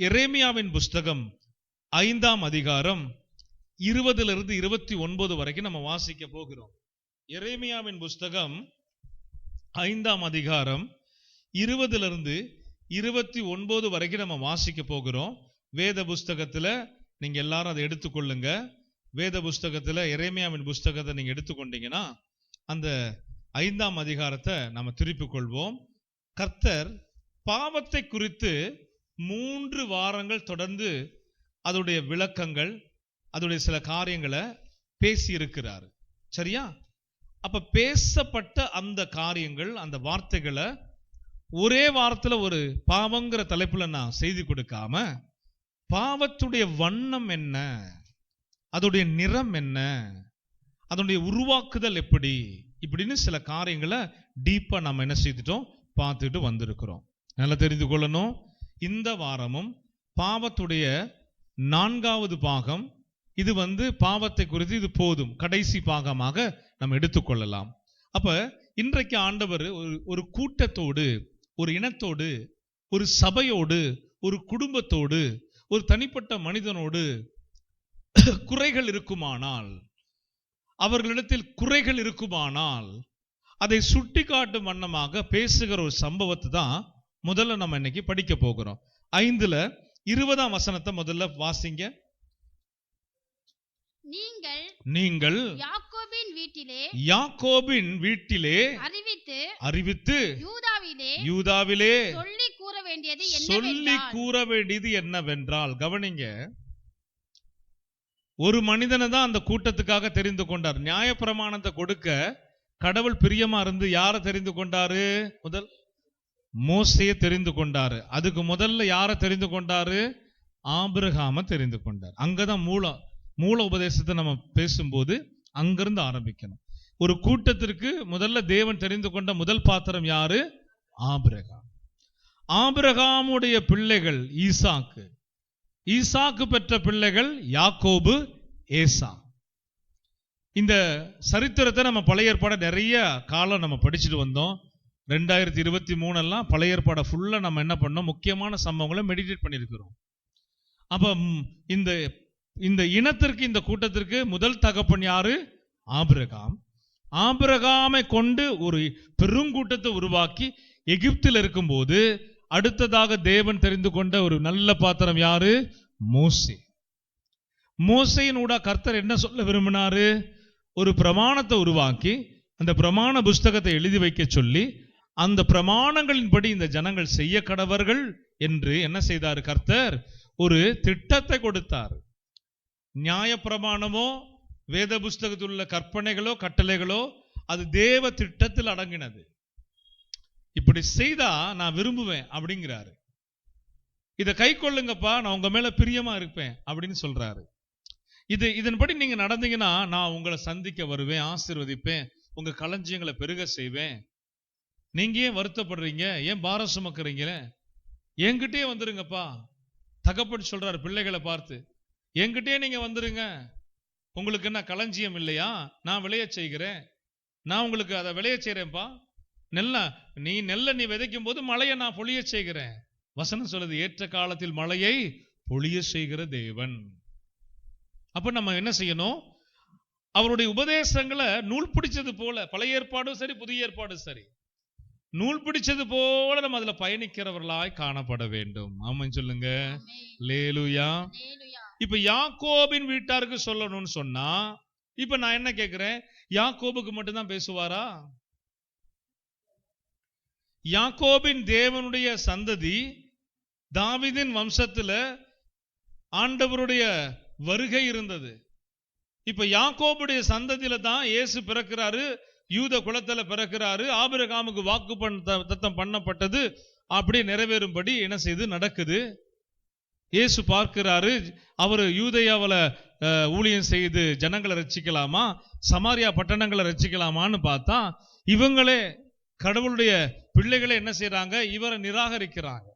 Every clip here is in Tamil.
எரேமியாவின் புஸ்தகம் 5ஆம் அதிகாரம் 20 to 29 வரைக்கும் நம்ம வாசிக்க போகிறோம். எரேமியாவின் புஸ்தகம் 5ஆம் அதிகாரம் 20 to 29 வரைக்கும் நம்ம வாசிக்க போகிறோம். வேத புஸ்தகத்துல நீங்க எல்லாரும் அதை எடுத்துக்கொள்ளுங்க. வேத புஸ்தகத்துல எரேமியாவின் புஸ்தகத்தை நீங்க எடுத்துக்கொண்டீங்கன்னா அந்த 5ஆம் அதிகாரத்தை நம்ம திருப்பிக் கொள்வோம். கர்த்தர் பாவத்தை குறித்து 3 வாரங்கள் தொடர்ந்து அதோடைய விளக்கங்கள், அதோடைய சில காரியங்களை பேசி இருக்கிறார். சரியா? அப்ப பேசப்பட்ட அந்த காரியங்கள், அந்த வார்த்தைகளை ஒரே வாரத்துல ஒரு பாவங்கிற தலைப்புல நான் செய்தி கொடுக்காம, பாவத்துடைய வண்ணம் என்ன, அதோடைய நிறம் என்ன, அதனுடைய உருவாக்குதல் எப்படி, இப்படின்னு சில காரியங்களை டீப்பா நம்ம என்ன செய்துட்டோம், பார்த்துட்டு வந்திருக்கிறோம். நல்லா தெரிந்து கொள்ளணும். இந்த வாரமும் பாவத்துடைய 4வது பாகம். இது பாவத்தை குறித்து இது போதும், கடைசி பாகமாக நம்ம எடுத்துக்கொள்ளலாம். அப்ப இன்றைக்கு ஆண்டவர் ஒரு கூட்டத்தோடு, ஒரு இனத்தோடு, ஒரு சபையோடு, ஒரு குடும்பத்தோடு, ஒரு தனிப்பட்ட மனிதனோடு குறைகள் இருக்குமானால், அவர்களிடத்தில் குறைகள் இருக்குமானால் அதை சுட்டி காட்டும் வண்ணமாக பேசுகிற ஒரு சம்பவத்தை தான் முதல்ல நம்ம இன்னைக்கு படிக்க போகிறோம். 5:20 வசனத்தை முதல்ல வாசிங்க. நீங்கள் யாக்கோபின் வீட்டிலே அறிவித்து யூதாவிலே சொல்லி கூற வேண்டியது என்னவென்றால், கவனிங்க, ஒரு மனிதனை தான் அந்த கூட்டத்துக்காக தெரிந்து கொண்டார். நியாயப்பிரமாணத்தை கொடுக்க கடவுள் பிரியமா இருந்து யாரை தெரிந்து கொண்டாரு? முதல் மோசேயை தெரிந்து கொண்டாரு. அதுக்கு முதல்ல யாரை தெரிந்து கொண்டாரு? ஆபிரகாமை தெரிந்து கொண்டார். அங்கதான் மூல உபதேசத்தை நம்ம பேசும்போது அங்கிருந்து ஆரம்பிக்கணும். ஒரு கூட்டத்திற்கு முதல்ல தேவன் தெரிந்து கொண்ட முதல் பாத்திரம் யாரு? ஆபிரகாம். ஆபிரகாமுடைய பிள்ளைகள் ஈசாக்கு, ஈசாக்கு பெற்ற பிள்ளைகள் யாக்கோபு, ஏசா. இந்த சரித்திரத்தை நம்ம பழைய ஏற்பாட நிறைய காலம் நம்ம படிச்சுட்டு வந்தோம். 2023 எல்லாம் பழைய ஏற்பாட ஃபுல்லா நம்ம என்ன பண்ணோம், முக்கியமான சம்பவங்களை மெடிடேட் பண்ணியிருக்கிறோம். அப்ப இந்த இனத்திற்கு, இந்த கூட்டத்திற்கு முதல் தகப்பன் யாரு? ஆபிரகாம். ஆபிரகாமை கொண்டு ஒரு பெருங்கூட்டத்தை உருவாக்கி எகிப்தில் இருக்கும்போது அடுத்ததாக தேவன் தெரிந்து கொண்ட ஒரு நல்ல பாத்திரம் யாரு? மோசே. மோசையினூட கர்த்தர் என்ன சொல்ல விரும்பினாரு? ஒரு பிரமாணத்தை உருவாக்கி அந்த பிரமாண புஸ்தகத்தை எழுதி வைக்க சொல்லி, அந்த பிரமாணங்களின்படி இந்த ஜனங்கள் செய்ய கடவர்கள் என்று என்ன செய்தார்? கர்த்தர் ஒரு திட்டத்தை கொடுத்தார். நியாய பிரமாணமோ வேத புஸ்தகத்தில் உள்ள கற்பனைகளோ கட்டளைகளோ அது தேவ திட்டத்தில் அடங்கினது. இப்படி செய்தா நான் விரும்புவேன் அப்படிங்கிறாரு. இதை கை கொள்ளுங்கப்பா, நான் உங்க மேல பிரியமா இருப்பேன் அப்படின்னு சொல்றாரு. இதன்படி நீங்க நடந்தீங்கன்னா நான் உங்களை சந்திக்க வருவேன், ஆசீர்வதிப்பேன், உங்க களஞ்சியங்களை பெருக செய்வேன். நீங்க ஏன் வருத்தப்படுறீங்க, ஏன் பாரம் சுமக்குறீங்க, என்கிட்டயே வந்துருங்கப்பா. தகப்பன் சொல்றாரு பிள்ளைகளை பார்த்து, என்கிட்டயே நீங்க வந்துருங்க. உங்களுக்கு என்ன களஞ்சியம் இல்லையா? நான் விளைய செய்கிறேன், நான் உங்களுக்கு அதை விளைய செய்யறேன்ப்பா. நெல்ல நீ விதைக்கும் போது மழையை நான் பொழிய செய்கிறேன். வசனம் சொல்லுது, ஏற்ற காலத்தில் மழையை பொழிய செய்கிற தேவன். அப்ப நம்ம என்ன செய்யணும்? அவருடைய உபதேசங்களை நூல் பிடிச்சது போல, பழைய ஏற்பாடும் சரி புதிய ஏற்பாடும் சரி, நூல் பிடிச்சது போல நம்ம அதுல பயணிக்கிறவர்களாய் காணப்பட வேண்டும். ஆமென் சொல்லுங்க. அல்லேலூயா. இப்ப யாக்கோபின் வீட்டாருக்கு சொல்லணும்னு சொன்னா, இப்ப நான் என்ன கேட்கிறேன், யாக்கோபுக்கு மட்டும்தான் பேசுவாரா? யாக்கோபின் தேவனுடைய சந்ததி, தாவீதின் வம்சத்துல ஆண்டவருடைய வருகை இருந்தது. இப்ப யாக்கோபுடைய சந்ததியில தான் இயேசு பிறக்கிறாரு, யூத குலத்துல பிறக்கிறாரு. ஆபிரகாமுக்கு வாக்கு தத்தம் பண்ணப்பட்டது அப்படியே நிறைவேறும்படி என்ன செய்து நடக்குது. இயேசு பார்க்கிறாரு, அவரு யூதேயாவில ஊழியம் செய்து ஜனங்களை ரட்சிக்கலாமா, சமாரியா பட்டணங்களை ரட்சிக்கலாமான்னு பார்த்தா இவங்களே கடவுளுடைய பிள்ளைகளை என்ன செய்யறாங்க? இவரை நிராகரிக்கிறாங்க,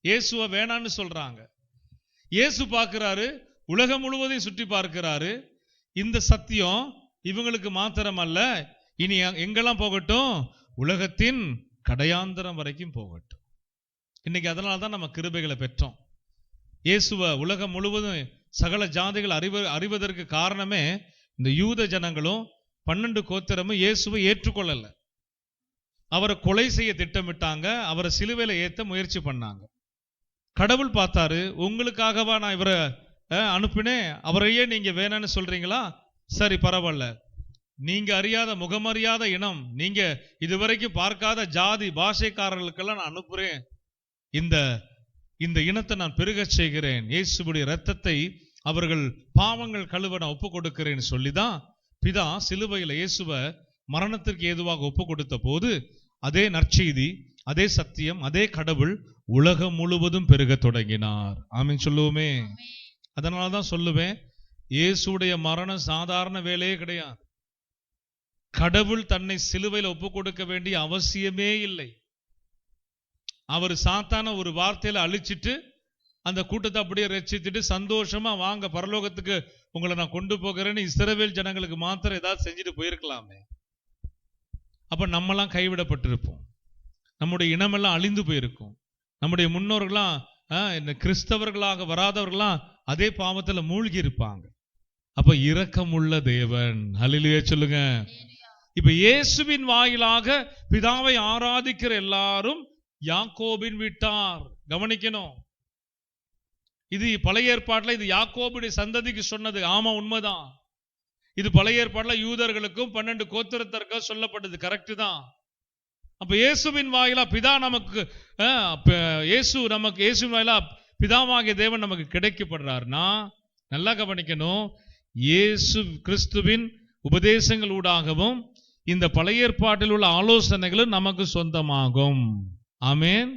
இயேசுவை வேணான்னு சொல்றாங்க. இயேசு பார்க்கிறாரு, உலகம் முழுவதையும் சுற்றி பார்க்கிறாரு. இந்த சத்தியம் இவங்களுக்கு மாத்திரம் அல்ல, இனி எங்கெல்லாம் போகட்டும், உலகத்தின் கடையாந்தரம் வரைக்கும் போகட்டும். இன்னைக்கு அதனால தான் நம்ம கிருபைகளை பெற்றோம். இயேசுவை உலகம் முழுவதும் சகல ஜாதிகள் அறிவதற்கு காரணமே இந்த யூத ஜனங்களும் 12 கோத்திரமும் இயேசுவை ஏற்றுக்கொள்ளல. அவரை கொலை செய்ய திட்டமிட்டாங்க, அவரை சிலுவையில ஏத்த முயற்சி பண்ணாங்க. கடவுள் பார்த்தாரு, உங்களுக்காகவா நான் இவரை அனுப்பினேன், அவரையே நீங்க வேணும்னு சொல்றீங்களா? சரி பரவாயில்ல, நீங்க அறியாத முகமறியாத இனம், நீங்க இதுவரைக்கும் பார்க்காத ஜாதி பாஷைக்காரர்களுக்கெல்லாம் நான் அனுப்புறேன், இந்த இனத்தை நான் பெருகச் செய்கிறேன், இயேசுவுடைய இரத்தத்தை அவர்கள் பாவங்கள் கழுவ நான் ஒப்பு கொடுக்கிறேன்னு சொல்லிதான் பிதா சிலுவையில் இயேசுவை மரணத்திற்கு ஏதுவாக ஒப்பு கொடுத்த போது அதே நற்செய்தி, அதே சத்தியம், அதே கடவுள் உலகம் முழுவதும் பெருக தொடங்கினார். ஆமீன் சொல்லுவோமே. அதனாலதான் சொல்லுவேன், இயேசுடைய மரணம் சாதாரண வேலையே கிடையாது. கடவுள் தன்னை சிலுவையில் ஒப்பு கொடுக்க வேண்டிய அவசியமே இல்லை. அவர் சாத்தான ஒரு வார்த்தையில அழிச்சிட்டு அந்த கூட்டத்தை அப்படியே ரட்சித்துட்டு சந்தோஷமா வாங்க பரலோகத்துக்கு உங்களை நான் கொண்டு போகிறேன்னு இஸ்ரவேல் ஜனங்களுக்கு மாத்திரம் ஏதாவது செஞ்சுட்டு போயிருக்கலாமே. அப்ப நம்மெல்லாம் கைவிடப்பட்டிருப்போம், நம்முடைய இனமெல்லாம் அழிந்து போயிருக்கும், நம்முடைய முன்னோர்கள்லாம் கிறிஸ்தவர்களாக வராதவர்கள்லாம் அதே பாவத்துல மூழ்கி இருப்பாங்க. அப்ப இரக்கமுள்ள தேவன், ஹல்லேலூயா சொல்லுங்க. இப்ப இயேசுவின் வாயிலாக பிதாவை ஆராதிக்கிற எல்லாரும் யாக்கோபின் வீட்டார். கவனிக்கணும், இது பழைய ஏற்பாட்டுல இது யாக்கோபுடைய சந்ததிக்கு சொன்னது. ஆமா, உண்மைதான். இது பழைய ஏற்பாட்டுல யூதர்களுக்கும் 12 கோத்திரத்திற்கும் சொல்லப்பட்டது. கரெக்ட் தான். அப்ப இயேசுவின் வாயிலா பிதா நமக்கு இயேசுவின் வாயிலா பிதாவாகிய தேவன் நமக்கு கிடைக்கப்படுறாருன்னா நல்லா கவனிக்கணும், இயேசு கிறிஸ்துவின் உபதேசங்கள் ஊடாகவும் இந்த பழைய ஏற்பாட்டில் உள்ள ஆலோசனைகளும் நமக்கு சொந்தமாகும். ஆமென்.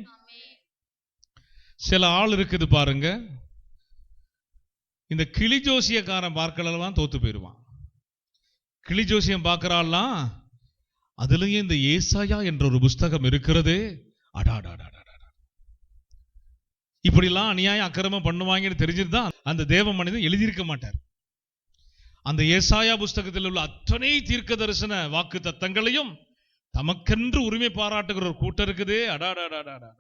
சில ஆள் இருக்குது பாருங்க, இந்த கிளி ஜோசியக்காரன் பார்க்கலாம் தோத்து போயிடுவான். கிளி ஜோசியம் பார்க்கிறாள்லாம், அதுலயும் இந்த ஏசாயா என்ற ஒரு புஸ்தகம் இருக்கிறது, அடாடாடா இப்படிலாம் அநியாயம் அக்கிரமம் பண்ணுவாங்கன்னு தெரிஞ்சிருந்தா அந்த தேவ மனிதன் எழுதியிருக்க மாட்டார். அந்த ஏசாயா புஸ்தகத்தில் உள்ள அத்தனை தீர்க்க தரிசன வாக்கு தத்தங்களையும் தமக்கென்று உரிமை பாராட்டுகிற ஒரு கூட்டம் இருக்குது. அடாடாடாடா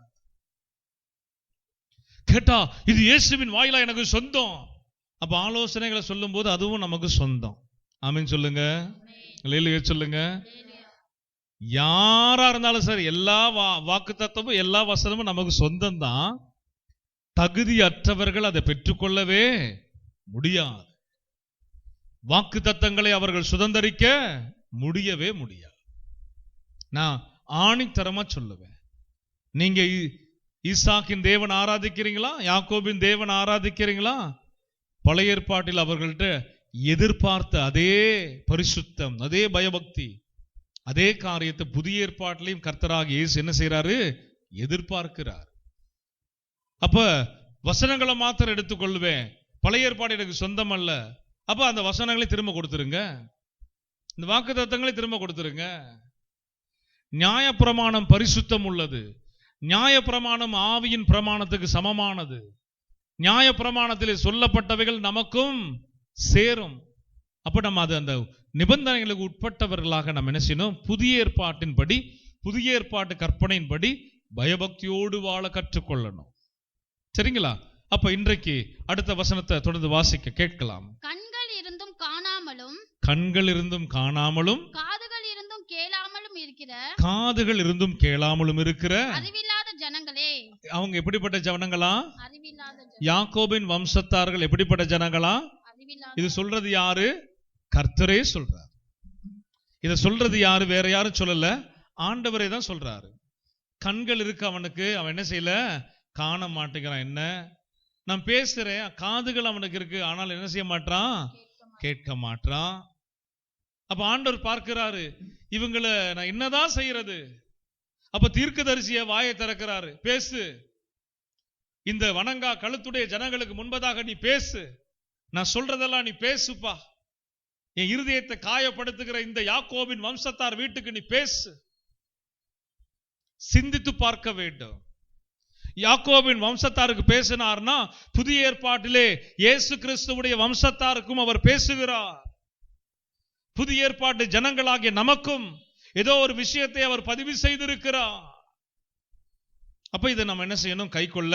கேட்டா இது இயேசுவின் வாயிலா எனக்கு சொந்தம். அப்ப ஆலோசனைகளை சொல்லும் போது அதுவும் நமக்கு சொந்தம். ஆமீன் சொல்லுங்க, அல்லேலூயா சொல்லுங்க. யாரா இருந்தாலும் சரி, எல்லா வாக்கு தத்துவமும் எல்லா வசனமும் நமக்கு சொந்தம் தான். தகுதியற்றவர்கள் அதை பெற்றுக்கொள்ளவே முடியாது. வாக்கு தத்தங்களை அவர்கள் சுதந்தரிக்க முடியவே முடியாது. நான் ஆணித்தரமா சொல்லுவேன், நீங்க ஈசாக்கின் தேவன் ஆராதிக்கிறீங்களா, யாக்கோபின் தேவன் ஆராதிக்கிறீங்களா? பழைய ஏற்பாட்டில் அவர்கள்ட்ட எதிர்பார்த்த அதே பரிசுத்தம், அதே பயபக்தி, அதே காரியத்தை புதிய ஏற்பாட்டிலையும் கர்த்தராகிய இயேசு என்ன செய்யறாரு? எதிர்பார்க்கிறார். அப்ப வசனங்களை மாத்திரம் எடுத்துக்கொள்வேன், பழைய ஏற்பாடு எனக்கு சொந்தம் அல்ல. அப்ப அந்த வசனங்களை திரும்ப கொடுத்துருங்க, இந்த வாக்குத்தத்தங்களை திரும்ப கொடுத்துருங்க. நியாயப்பிரமாணம் பரிசுத்தம் உள்ளது. நியாயப்பிரமாணம் ஆவியின் பிரமாணத்துக்கு சமமானது. நியாயப்பிரமாணத்திலே சொல்லப்பட்டவைகள் நமக்கும் சேரும். அப்ப நம்ம அது அந்த நிபந்தனைகளுக்கு உட்பட்டவர்களாக நம்ம என்ன செய்யணும்? புதிய ஏற்பாட்டின்படி, புதிய ஏற்பாட்டு கற்பனையின்படி பயபக்தியோடு வாழ கற்றுக்கொள்ளணும். சரிங்களா? அப்ப இன்றைக்கு அடுத்த வசனத்தை தொடர்ந்து வாசிக்க கேட்கலாம். கண்கள் இருந்தும் காணாமலும், கண்கள் இருந்தும் காணாமலும், காதுகள் இருந்தும் கேளாமலும் இருக்கிற, காதுகள் இருந்தும் கேளாமலும் இருக்கிற அறிவில்லாத ஜனங்களே. அவங்க எப்படிப்பட்ட ஜனங்களா? அறிவில்லாத யாக்கோபின் வம்சத்தார்கள் எப்படிப்பட்ட ஜனங்களா? இது சொல்றது யாரு? கர்த்தரே சொல்றார். இத சொல்றது யாரு? வேற யாரும் சொல்லல, ஆண்டவரே தான் சொல்றாரு. கண்கள் இருக்கு அவனுக்கு, அவன் என்ன செய்யல? காண மாட்டேங்கிறான். என்ன நான் பேசுறேன், காதுகள் அவனுக்கு இருக்கு, ஆனால் என்ன செய்ய மாட்டான்? கேட்க மாட்டான். அப்ப ஆண்டவர் பார்க்கிறாரு, இவங்களை நான் என்னதான் செய்யறது? அப்ப தீர்க்கதரிசிய வாயை திறக்கிறாரு, பேசு, இந்த வணங்கா கழுத்துடைய ஜனங்களுக்கு முன்பதாக நீ பேசு, நான் சொல்றதெல்லாம் நீ பேசுப்பா, என் இருதயத்தை காயப்படுத்துகிற இந்த யாக்கோபின் வம்சத்தார் வீட்டுக்கு நீ பேசு. சிந்தித்து பார்க்க வேண்டும். யாக்கோபின் வம்சத்தாருக்கு பேசினார்னா புதிய ஏற்பாட்டிலே இயேசு கிறிஸ்துவுடைய வம்சத்தாருக்கும் அவர் பேசுகிறார். புதிய ஏற்பாட்டு ஜனங்களாகிய நமக்கும் ஏதோ ஒரு விஷயத்தை அவர் பதிவு செய்திருக்கிறார். அப்ப இதை நம்ம என்ன செய்யணும்? கை கொள்ள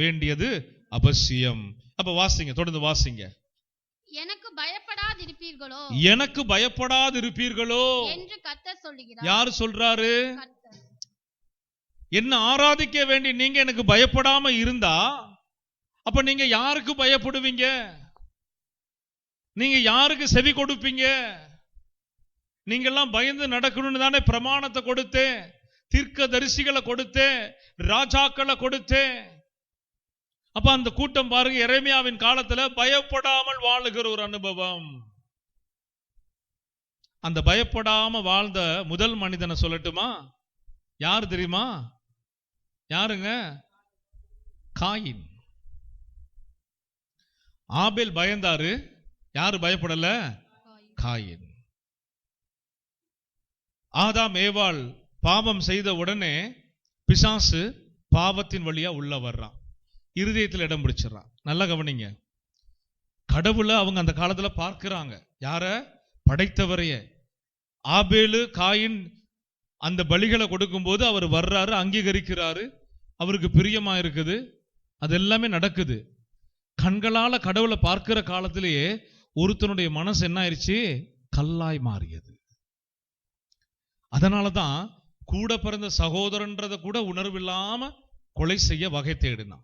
வேண்டியது அவசியம். அப்ப வாசிங்க, தொடர்ந்து வாசிங்க. எனக்கு பயப்படாதிருப்பீர்களோ, எனக்கு பயப்படாதிருப்பீர்களோ என்று கர்த்தர் சொல்லுகிறார். யாரு சொல்றாரு? கர்த்தர். என்ன ஆராதிக்க வேண்டி நீங்க எனக்கு பயப்படாம இருந்தா அப்ப நீங்க யாருக்கு பயப்படுவீங்க? நீங்க யாருக்கு செவி கொடுப்பீங்க? நீங்க எல்லாம் பயந்து நடக்கணும்னு தானே பிரமாணத்தை கொடுத்தேன், தீர்க்கதரிசிகளை கொடுத்தேன், ராஜாக்களை கொடுத்தேன். அப்ப அந்த கூட்டம் பாருங்க, எரேமியாவின் காலத்துல பயப்படாமல் வாழுகிற ஒரு அனுபவம். அந்த பயப்படாம வாழ்ந்த முதல் மனிதனை சொல்லட்டுமா? யார் தெரியுமா? யாருங்க? காயின். ஆபேல் பயந்தாரு, யாரு பயப்படல? காயின். ஆதாம் ஏவாள் பாவம் செய்த உடனே பிசாசு பாவத்தின் வழியா உள்ள வர்றான், இருதயத்தில் இடம் பிடிச்சிடறான். நல்லா கவனிங்க, கடவுளை அவங்க அந்த காலத்துல பார்க்கிறாங்க. யார? படைத்தவரைய. ஆபேலு காயின் அந்த பலிகளை கொடுக்கும் போது அவர் வர்றாரு, அங்கீகரிக்கிறாரு, அவருக்கு பிரியமா இருக்குது, அது எல்லாமே நடக்குது. கண்களால கடவுளை பார்க்கிற காலத்திலேயே ஒருத்தனுடைய மனசு என்ன ஆயிடுச்சு? கல்லாய் மாறியது. அதனாலதான் கூட பிறந்த சகோதரன்றத கூட உணர்வில்லாம கொலை செய்ய வகை தேடினான்.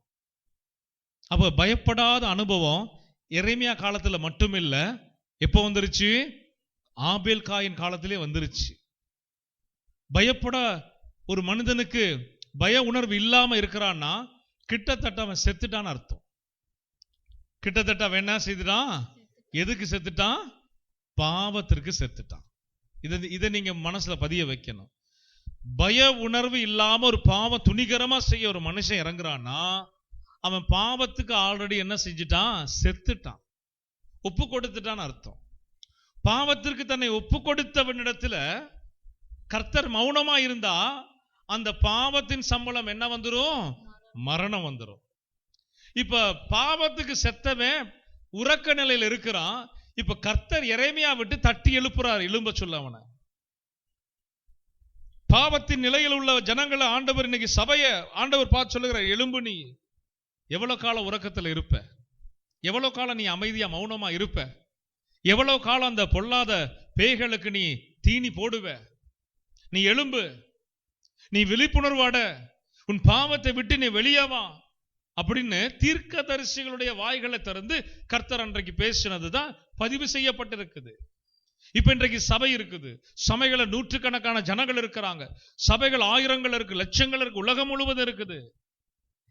அப்ப பயப்படாத அனுபவம் எரேமியா காலத்துல மட்டுமில்ல, எப்போ வந்துருச்சு? ஆபேல் காயின் காலத்திலே வந்துருச்சு. பயப்பட ஒரு மனிதனுக்கு பய உணர்வு இல்லாம இருக்கிறான்னா கிட்டத்தட்ட அவன் செத்துட்டான்னு அர்த்தம். கிட்டத்தட்ட அவன் என்ன செய்துட்டான்? எதுக்கு செத்துட்டான்? பாவத்திற்கு செத்துட்டான். இதை நீங்க மனசுல பதிய வைக்கணும். பய உணர்வு இல்லாம ஒரு பாவம் துணிகரமா செய்ய ஒரு மனுஷன் இறங்குறான்னா அவன் பாவத்துக்கு ஆல்ரெடி என்ன செஞ்சுட்டான்? செத்துட்டான், ஒப்பு கொடுத்துட்டான்னு அர்த்தம். பாவத்திற்கு தன்னை ஒப்பு கொடுத்தவனிடத்துல கர்த்தர் மௌனமா இருந்தா அந்த பாவத்தின் சம்பளம் என்ன வந்துரும்? மரணம் வந்துரும். இப்ப பாவத்துக்கு செத்தவன் உறக்க நிலையில் இருக்கிறான். இப்ப கர்த்தர் எரேமியா விட்டு தட்டி எழுப்புறார், எழும்ப சொல்ல அவனை. பாவத்தின் நிலையில் உள்ள ஜனங்களை ஆண்டவர் இன்னைக்கு சபையை ஆண்டவர் பார்த்து சொல்லுகிறார், எழும்பு, நீ எவ்வளவு காலம் உறக்கத்துல இருப்ப? எவ்வளவு காலம் நீ அமைதியா மௌனமா இருப்ப? எவ்வளவு காலம் அந்த பொல்லாத பேய்களுக்கு நீ தீனி போடுவ? நீ எழும்பு, நீ விழிப்புணர்வாட, உன் பாவத்தை விட்டு நீ வெளியே வா அப்படின்னு தீர்க்கதரிசிகளுடைய வாய்களை திறந்து கர்த்தர் அன்றைக்கு பேசினதுதான் பதிவு செய்யப்பட்டிருக்குது. இப்ப இன்றைக்கு சபை இருக்குது, சபைகளை நூற்றுக்கணக்கான ஜனங்கள் இருக்கிறாங்க, சபைகள் ஆயிரங்கள் இருக்கு, லட்சங்கள் இருக்கு, உலகம் முழுவதும் இருக்குது.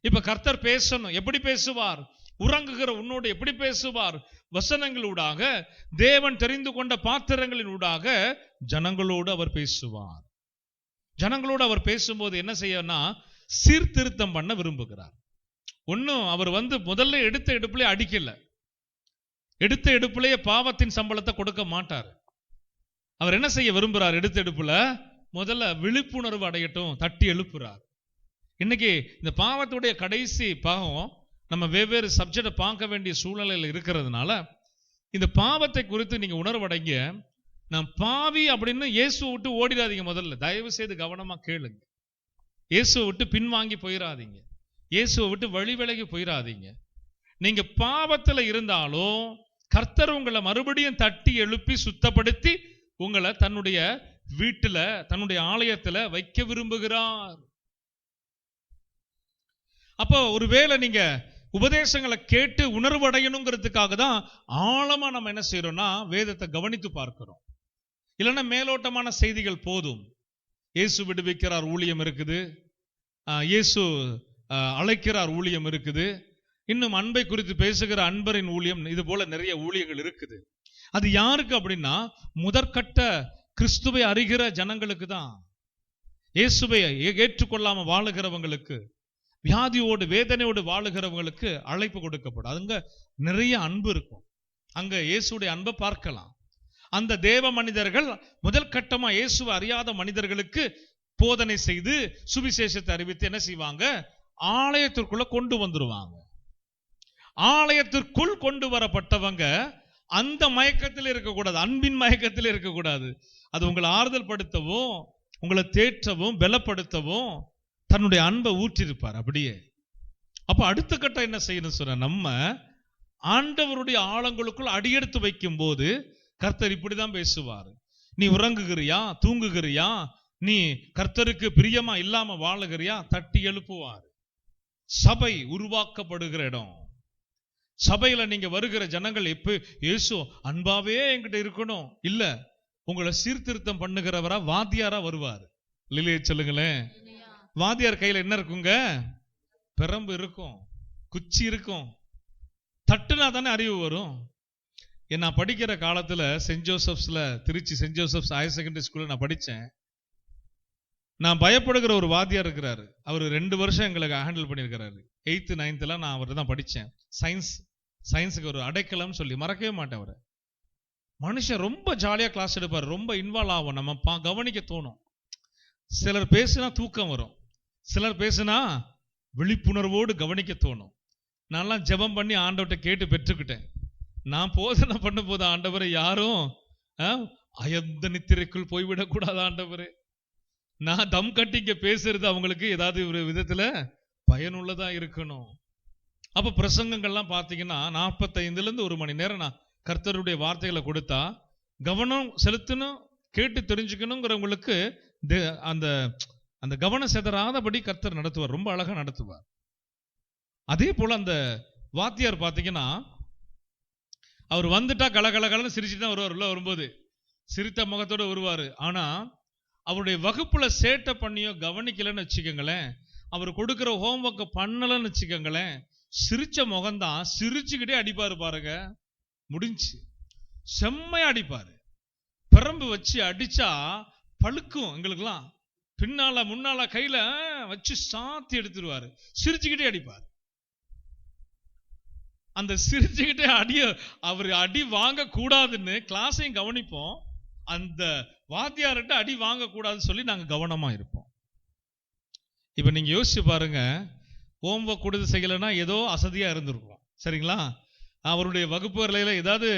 இப்ப கர்த்தர் பேசணும். எப்படி பேசுவார்? உறங்குகிற உன்னோடு எப்படி பேசுவார்? வசனங்களூடாக, தேவன் தெரிந்து கொண்ட பாத்திரங்களின் ஊடாக ஜனங்களோடு அவர் பேசுவார். ஜனங்களோடு அவர் பேசும்போது என்ன செய்யனா சீர்திருத்தம் பண்ண விரும்புகிறார். ஒன்னும் அவர் முதல்ல எடுத்த எடுப்புல அடிக்கல, எடுத்த எடுப்புலயே பாவத்தின் சம்பளத்தை கொடுக்க மாட்டார். அவர் என்ன செய்ய விரும்புகிறார்? எடுத்த எடுப்புல முதல்ல விழிப்புணர்வு அடையட்டும், தட்டி எழுப்புறார். இன்னைக்கு இந்த பாவத்துடைய கடைசி பாவம் நம்ம வெவ்வேறு சப்ஜெக்டை பார்க்க வேண்டிய சூழ்நிலையில் இருக்கிறதுனால இந்த பாவத்தை குறித்து நீங்க உணர்வடைங்க. நான் பாவி அப்படின்னு இயேசுவை விட்டு ஓடிடாதீங்க. முதல்ல தயவு செய்து கவனமா கேளுங்க. இயேசுவை விட்டு பின்வாங்கி போயிடாதீங்க, இயேசுவை விட்டு வழி விலகி போயிடாதீங்க. நீங்க பாவத்துல இருந்தாலும் கர்த்தர் உங்களை மறுபடியும் தட்டி எழுப்பி சுத்தப்படுத்தி உங்களை தன்னுடைய வீட்டுல, தன்னுடைய ஆலயத்துல வைக்க விரும்புகிறார். அப்போ ஒருவேளை நீங்க உபதேசங்களை கேட்டு உணர்வு அடையணுங்கிறதுக்காக தான் ஆழமா நம்ம என்ன செய்யறோம்னா வேதத்தை கவனித்து பார்க்கிறோம். இல்லைன்னா மேலோட்டமான செய்திகள் போதும். இயேசு விடுவிக்கிறார் ஊழியம் இருக்குது, இயேசு அழைக்கிறார் ஊழியம் இருக்குது, இன்னும் அன்பை குறித்து பேசுகிற அன்பரின் ஊழியம், இது போல நிறைய ஊழியங்கள் இருக்குது. அது யாருக்கு அப்படின்னா முதற்கட்ட கிறிஸ்துவை அறிகிற ஜனங்களுக்கு தான். இயேசுவை ஏற்றுக்கொள்ளாம வாழுகிறவங்களுக்கு, வியாதியோடு வேதனையோடு வாழுகிறவங்களுக்கு அழைப்பு கொடுக்கப்படும். அங்க நிறைய அன்பு இருக்கும், அங்க இயேசுடைய அன்பை பார்க்கலாம். அந்த தேவ மனிதர்கள் முதல் கட்டமா இயேசுவை அறியாத மனிதர்களுக்கு போதனை செய்து சுவிசேஷத்தை அறிவித்து என்ன செய்வாங்க? ஆலயத்திற்குள்ள கொண்டு வந்துருவாங்க. ஆலயத்திற்குள் கொண்டு வரப்பட்டவங்க அந்த மயக்கத்தில் இருக்கக்கூடாது, அன்பின் மயக்கத்தில் இருக்கக்கூடாது. அது உங்களை ஆறுதல் படுத்தவும், உங்களை தேற்றவும், பலப்படுத்தவும் தன்னுடைய அன்பை ஊற்றிருப்பார். அப்படியே அப்ப அடுத்த கட்டம் என்ன செய்யணும் சொன்ன, நம்ம ஆண்டவருடைய ஆழங்களுக்குள் அடியெடுத்து வைக்கும் போது கர்த்தர் இப்படிதான் பேசுவார். நீ உறங்குகிறியா, தூங்குகிறியா, நீ கர்த்தருக்கு பிரியமா இல்லாம வாழுகிறியா, தட்டி எழுப்புவார். சபை உருவாக்கப்படுகிற இடம். சபையில நீங்க வருகிற ஜனங்கள் எப்ப இயேசு அன்பாவே என்கிட்ட இருக்கணும் இல்ல, உங்களை சீர்திருத்தம் பண்ணுகிறவரா வாத்தியாரா வருவார். இல்லையே சொல்லுங்களேன். வாத்தியார் கையில என்ன இருக்குங்க? பிரம்பு இருக்கும், குச்சி இருக்கும். தட்டுனா தானே அறிவு வரும். நான் படிக்கிற காலத்துல சென்ட் ஜோசப்ஸ்ல, Trichy saint Joseph's higher secondary ஸ்கூல்ல நான் படிச்சேன். நான் பயப்படுகிற ஒரு வாத்தியார் இருக்கிறாரு. அவர் 2 வருஷம் எங்களுக்கு ஹேண்டில் பண்ணியிருக்கிறாரு. 8th 9th நான் அவர்கிட்ட தான் படித்தேன். சயின்ஸுக்கு ஒரு அடைக்கலம் சொல்லி மறக்கவே மாட்டேன் அவரை. மனுஷன் ரொம்ப ஜாலியாக கிளாஸ் எடுப்பார், ரொம்ப இன்வால்வ் ஆகும், நம்ம கவனிக்க தோணும். சிலர் பேசுனா தூக்கம் வரும், சிலர் பேசுனா விழிப்புணர்வோடு கவனிக்க தோணும். நான்லாம் ஜெபம் பண்ணி ஆண்டவர்கிட்ட கேட்டு பெற்றுக்கிட்டேன். நான் போதனை பண்ணும் போது ஆண்டவரை யாரும் அயர்ந்த நித்திரைக்குள் போய்விடக்கூடாது ஆண்டவரே. நான் தம் கட்டிங்க பேசுறது அவங்களுக்கு ஏதாவது ஒரு விதத்துல பயனுள்ளதா இருக்கணும். அப்ப பிரசங்கங்கள்லாம் பார்த்தீங்கன்னா 45 1 மணி நேரம் நான் கர்த்தருடைய வார்த்தைகளை கொடுத்தா கவனம் செலுத்தணும், கேட்டு தெரிஞ்சுக்கணுங்கிறவங்களுக்கு அந்த அந்த கவனம் செதறாதபடி கர்த்தர் நடத்துவார், ரொம்ப அழகா நடத்துவார். அதே போல அந்த வாத்தியார் பார்த்தீங்கன்னா அவர் வந்துட்டா கலகலன்னு சிரிச்சுட்டு தான் வருவார். உள்ள வரும்போது சிரித்த முகத்தோடு வருவார். ஆனா அவருடைய வகுப்புல சேட்டை பண்ணியோ கவனிக்கலன்னு வச்சுக்கோங்களேன், அவர் கொடுக்கிற ஹோம்ஒர்க்கை பண்ணலன்னு வச்சுக்கோங்களேன், சிரிச்ச முகம்தான், சிரிச்சுக்கிட்டே அடிப்பாரு பாருங்க. முடிஞ்சு செம்மையா அடிப்பாரு. பிரம்பு வச்சு அடிச்சா பழுக்கும் எங்களுக்கெல்லாம். பின்னால முன்னால கையில வச்சு சாத்தி எடுத்துருவாரு. சிரிச்சுக்கிட்டே அடிப்பாரு. அந்த சிரிச்சுக்கிட்டே அவர் அடி வாங்க கூடாதுன்னு கிளாஸையும் கவனிப்போம், அந்த வாத்தியார்கிட்ட அடி வாங்க கூடாதுன்னு சொல்லி நாங்க கவனமா இருப்போம். இப்ப நீங்க யோசிச்சு பாருங்க, ஹோம்ஒர்க் கொடுத்து செய்யலைன்னா ஏதோ அசதியா இருந்திருக்கும், சரிங்களா? அவருடைய வகுப்பு அறையில ஏதாவது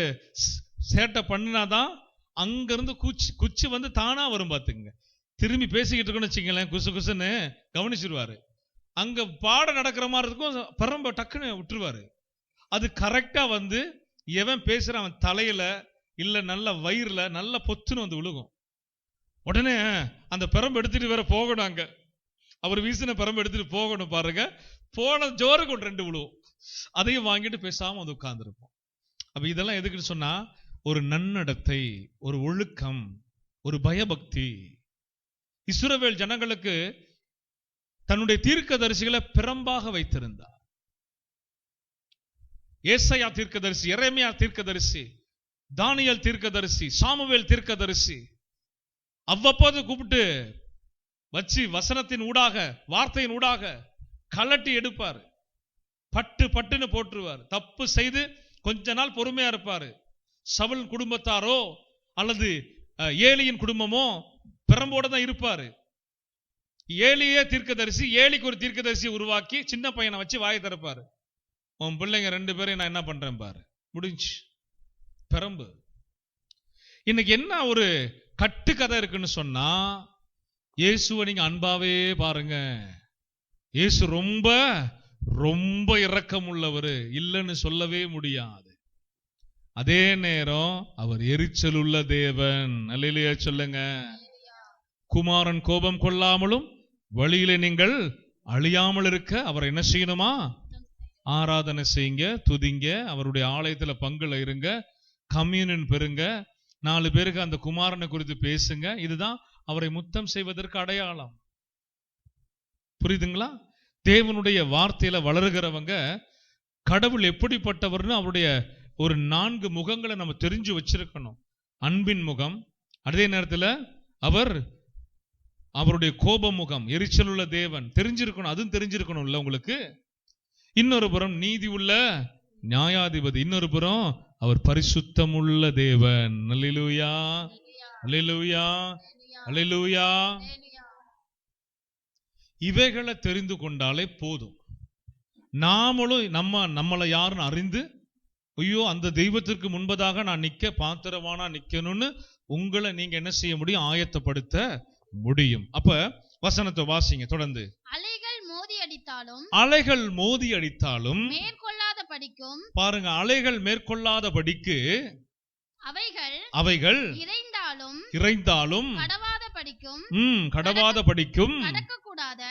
சேட்டை பண்ணினாதான் அங்கிருந்து குச்சி வந்து தானா வரும். பாத்துங்க, திரும்பி பேசிக்கிட்டு இருக்கோன்னு வச்சுங்களேன், குசு குசுன்னு கவனிச்சிருவாரு. அங்க பாடம் நடக்கிற மாதிரி இருக்கும், பரம்ப டக்குன்னு விட்டுருவாரு. அது கரெக்டா வந்து எவன் பேசுற அவன் தலையில இல்ல நல்ல வயிறுல நல்ல பொத்துன்னு வந்து விழுகும். உடனே அந்த பெரம்பு எடுத்துட்டு வேற போகணும், அங்க அவர் வீசின பெரம்பு எடுத்துட்டு போகணும் பாருங்க. போன ஜோருக்கு 2 விழுவும், அதையும் வாங்கிட்டு பேசாம வந்து உட்கார்ந்துருப்போம். அப்ப இதெல்லாம் எதுக்குன்னு சொன்னா, ஒரு நன்னடத்தை, ஒரு ஒழுக்கம், ஒரு பயபக்தி. இஸ்ரவேல் ஜனங்களுக்கு தன்னுடைய தீர்க்கதரிசிகளை பிரம்பாக வைத்திருந்தார். ஏசாயா தீர்க்கதரிசி, எரேமியா தீர்க்கதரிசி, தானியேல் தீர்க்கதரிசி, சாமுவேல் தீர்க்கதரிசி அவ்வப்போது கூப்பிட்டு வச்சு வசனத்தின் ஊடாக, வார்த்தையின் ஊடாக கலட்டி எடுப்பார். பட்டுன்னு போட்டுருவார். தப்பு செய்து கொஞ்ச நாள் பொறுமையா இருப்பாரு. சவுல் குடும்பத்தாரோ அல்லது ஏலியின் குடும்பமோ பிரம்போட தான் இருப்பாரு. ஏலியே தீர்க்கதரிசி, ஏலிக்கு ஒரு தீர்க்கதரிசி உருவாக்கி சின்ன பையனை வச்சு வாயை திறப்பாரு. உன் பிள்ளைங்க 2 பேரையும் நான் என்ன பண்றேன் பாரு, முடிஞ்சு. பிரம்பு. இன்னைக்கு என்ன ஒரு கட்டுக்கதை இருக்குன்னு சொன்னா, இயேசுவை நீங்க அன்பாவே பாருங்க. இயேசு ரொம்ப ரொம்ப இரக்கம் உள்ளவர், இல்லைன்னு சொல்லவே முடியாது. அதே நேரம் அவர் எரிச்சல் உள்ள தேவன். அல்லேலூயா சொல்லுங்க. குமாரன் கோபம் கொள்ளாமலும் வழியிலே நீங்கள் அழியாமல் இருக்க அவர் என்ன செய்யணுமா? ஆராதனை செய்யுங்க, துதிங்க, அவருடைய ஆலயத்துல பங்குல இருங்க, கம்யூனியன் பெறுங்க, 4 பேருக்கு அந்த குமாரனை குறித்து பேசுங்க. இதுதான் அவரை முத்தம் செய்வதற்கு அடையாளம். புரியுதுங்களா? தேவனுடைய வார்த்தையில வளருகிறவங்க கடவுள் எப்படிப்பட்டவர்னு அவருடைய ஒரு 4 முகங்களை நம்ம தெரிஞ்சு வச்சிருக்கணும். அன்பின் முகம், அதே நேரத்தில் அவருடைய கோப முகம், எரிச்சல் உள்ள தேவன் தெரிஞ்சிருக்கணும். அதுவும் தெரிஞ்சிருக்கணும் இல்ல உங்களுக்கு. இன்னொரு புறம் நீதி உள்ள நியாயாதிபதி, இன்னொரு புறம் அவர் பரிசுத்தம் உள்ள தேவன். அல்லேலூயா, அல்லேலூயா, அல்லேலூயா. இவைகளை தெரிந்து கொண்டாலே போதும். நாமளும் நம்மளை யாருன்னு அறிந்து, ஐயோ அந்த தெய்வத்திற்கு முன்பதாக நான் நிக்க பாத்திரவானா நிக்கணும்னு உங்களை நீங்க என்ன செய்ய முடியும்? ஆயத்தப்படுத்த முடியும். அப்ப வசனத்தை வாசிங்க தொடர்ந்து. அலைகள் மோதி அடித்தாலும் அடித்தாலும் அலைகள் மோதி அடித்தாலும் மேற்கொள்ளாத படிக்கும் பாருங்க, அலைகள் மேற்கொள்ளாத படிக்கு அவைகள் இறைந்தாலும் கடவாத படிக்கும் கடவாத படிக்கும் கடக்கக்கூடாத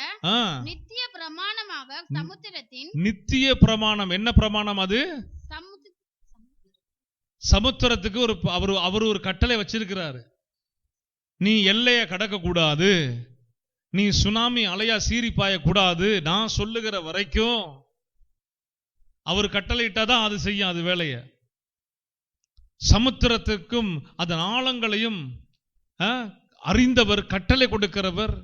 நித்திய பிரமாணமாக சமுத்திரத்தின் நித்திய பிரமாணம். என்ன பிரமாணம் அது? சமுத்திரத்துக்கு அவர் ஒரு கட்டளை வச்சிருக்கிறாரு. நீ எல்லைய கடக்க கூடாது, நீ சுனாமி அலையா சீறி பாய கூடாது, நான் சொல்லுகிற வரைக்கும். அவர் கட்டளையிட்டாதான் அது செய்யும் அது வேலைய. சமுத்திரத்துக்கும் அதன் ஆழங்களையும் அறிந்தவர், கட்டளை கொடுக்கிறவர்.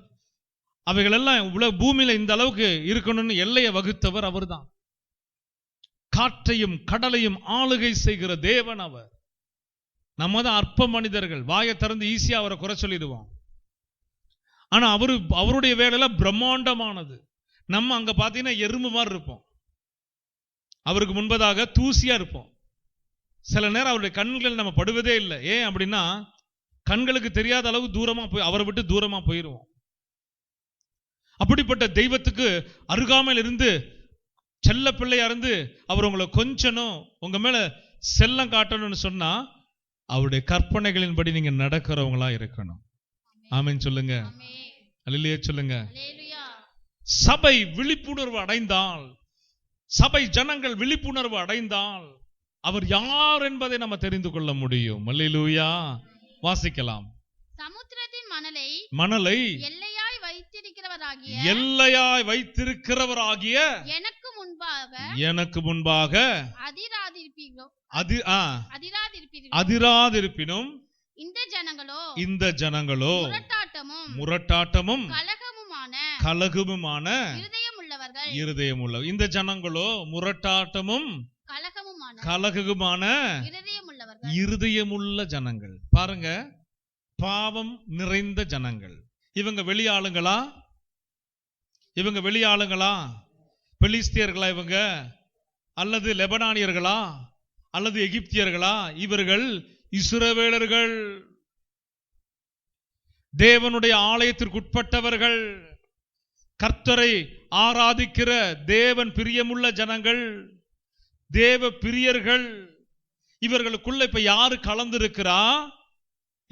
அவைகளெல்லாம் பூமியில இந்த அளவுக்கு இருக்கணும்னு எல்லையை வகுத்தவர் அவர்தான். காற்றையும் கடலையும் ஆளுகை செய்கிற தேவன் அவர். நம்ம தான் அற்ப மனிதர்கள், வாயை திறந்து ஈஸியா அவரை குறை சொல்லிடுவோம். ஆனா அவருடைய வேலையெல்லாம் பிரம்மாண்டமானது. நம்ம அங்க பாத்தீங்கன்னா எறும்பு மாதிரி இருப்போம், அவருக்கு முன்பதாக தூசியா இருப்போம். சில நேரம் அவருடைய கண்கள் நம்ம படுவதே இல்லை. ஏன் அப்படின்னா, கண்களுக்கு தெரியாத அளவு தூரமா போய் அவரை விட்டு தூரமா போயிடுவோம். அப்படிப்பட்ட தெய்வத்துக்கு அருகாமையில் இருந்து செல்ல பிள்ளையா இருந்து அவர் உங்களை கொஞ்சணும், உங்க மேல செல்லம் காட்டணும்னு சொன்னா அவருடைய கற்பனைகளின்படி நீங்க நடக்கிறவங்களா இருக்கணும். ஆமென் சொல்லுங்க, அல்லேலூயா சொல்லுங்க. சபை விழிப்புணர்வு அடைந்தால், சபை ஜனங்கள் விழிப்புணர்வு அடைந்தால் அவர் யார் என்பதை நம்ம தெரிந்து கொள்ள முடியும். அல்லேலூயா. வாசிக்கலாம். சமுத்திரத்தின் மணலை எல்லையாய் வைத்திருக்கிறவராகிய எனக்கு முன்பாக அதிராதிருப்பினும் இந்த ஜனங்களோ முரட்டாட்டமும் கலகமுமான இருதயமுள்ள. இந்த ஜனங்களோ முரட்டாட்டமும் கலகமுமான இருதயமுள்ள ஜனங்கள். பாருங்க, பாவம் நிறைந்த ஜனங்கள். இவங்க வெளியாளுங்களா? பெலிஸ்தியர்களா இவங்க, அல்லது லெபனானியர்களா, அல்லது எகிப்தியர்களா? இவர்கள் இஸ்ரவேலர்கள், தேவனுடைய ஆலயத்திற்கு உட்பட்டவர்கள், கர்த்தரை ஆராதிக்கிற தேவன் பிரியமுள்ள ஜனங்கள், தேவ பிரியர்கள். இவர்களுக்குள்ள இப்ப யாரு கலந்திருக்கிறா?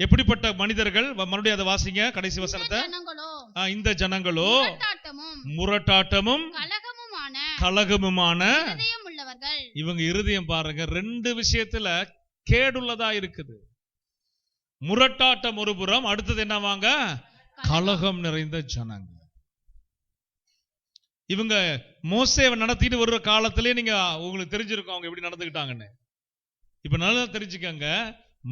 எப்படிப்பட்ட மனிதர்கள்? மறுபடியும் அதை வாசிங்க, கடைசி வசனத்தை. இந்த ஜனங்களோ முரட்டாட்டமும் கலகமுமான. இவங்க இருதயம் பாருங்க, ரெண்டு விஷயத்துல கேடுள்ளதா இருக்குது. முரட்டாட்டம் ஒரு புறம், அடுத்தது என்னவாங்க? கலகம் நிறைந்த ஜனங்க. இவங்க மோசேவை நடத்திட்டு வர்ற காலத்திலே நீங்க உங்களுக்கு தெரிஞ்சிருக்கும் அவங்க எப்படி நடந்துக்கிட்டாங்கன்னு. இப்ப நல்லா தெரிஞ்சுக்கங்க,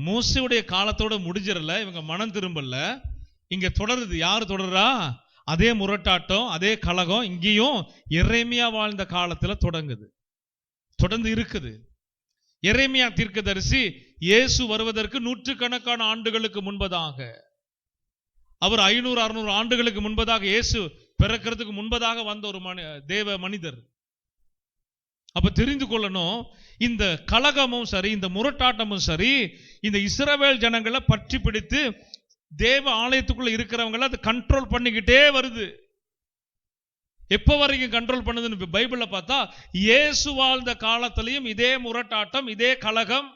மோசேவுடைய காலத்தோட முடிஞ்சிடல, இவங்க மனம் திரும்பல, இங்க தொடருது. யாரு தொடரா? அதே முரட்டாட்டம், அதே கலகம் இங்கேயும் எரேமியா வாழ்ந்த காலத்துல தொடர்ந்து இருக்குது. எரேமியா தீர்க்கதரிசி இயேசு வருவதற்கு நூற்றுக்கணக்கான ஆண்டுகளுக்கு முன்பதாக, அவர் 500-600 ஆண்டுகளுக்கு முன்பதாக, இயேசு பிறக்கிறதுக்கு முன்பதாக வந்த ஒரு தேவ மனிதர். அப்ப தெரிந்து கொள்ளணும், இந்த கலகமும் சரி, இந்த முரட்டாட்டமும் சரி, இந்த இஸ்ரவேல் ஜனங்களை பற்றி பிடித்து தேவ ஆலயத்துக்குள்ள இருக்கிறவங்களை அது கண்ட்ரோல் பண்ணிக்கிட்டே வருது. எப்ப வரைக்கும் கண்ட்ரோல் பண்ணுதுன்னு பைபிள்ல பார்த்தா, இயேசு வாழ்ந்த காலத்திலையும் இதே முரட்டாட்டம், இதே கலகம்.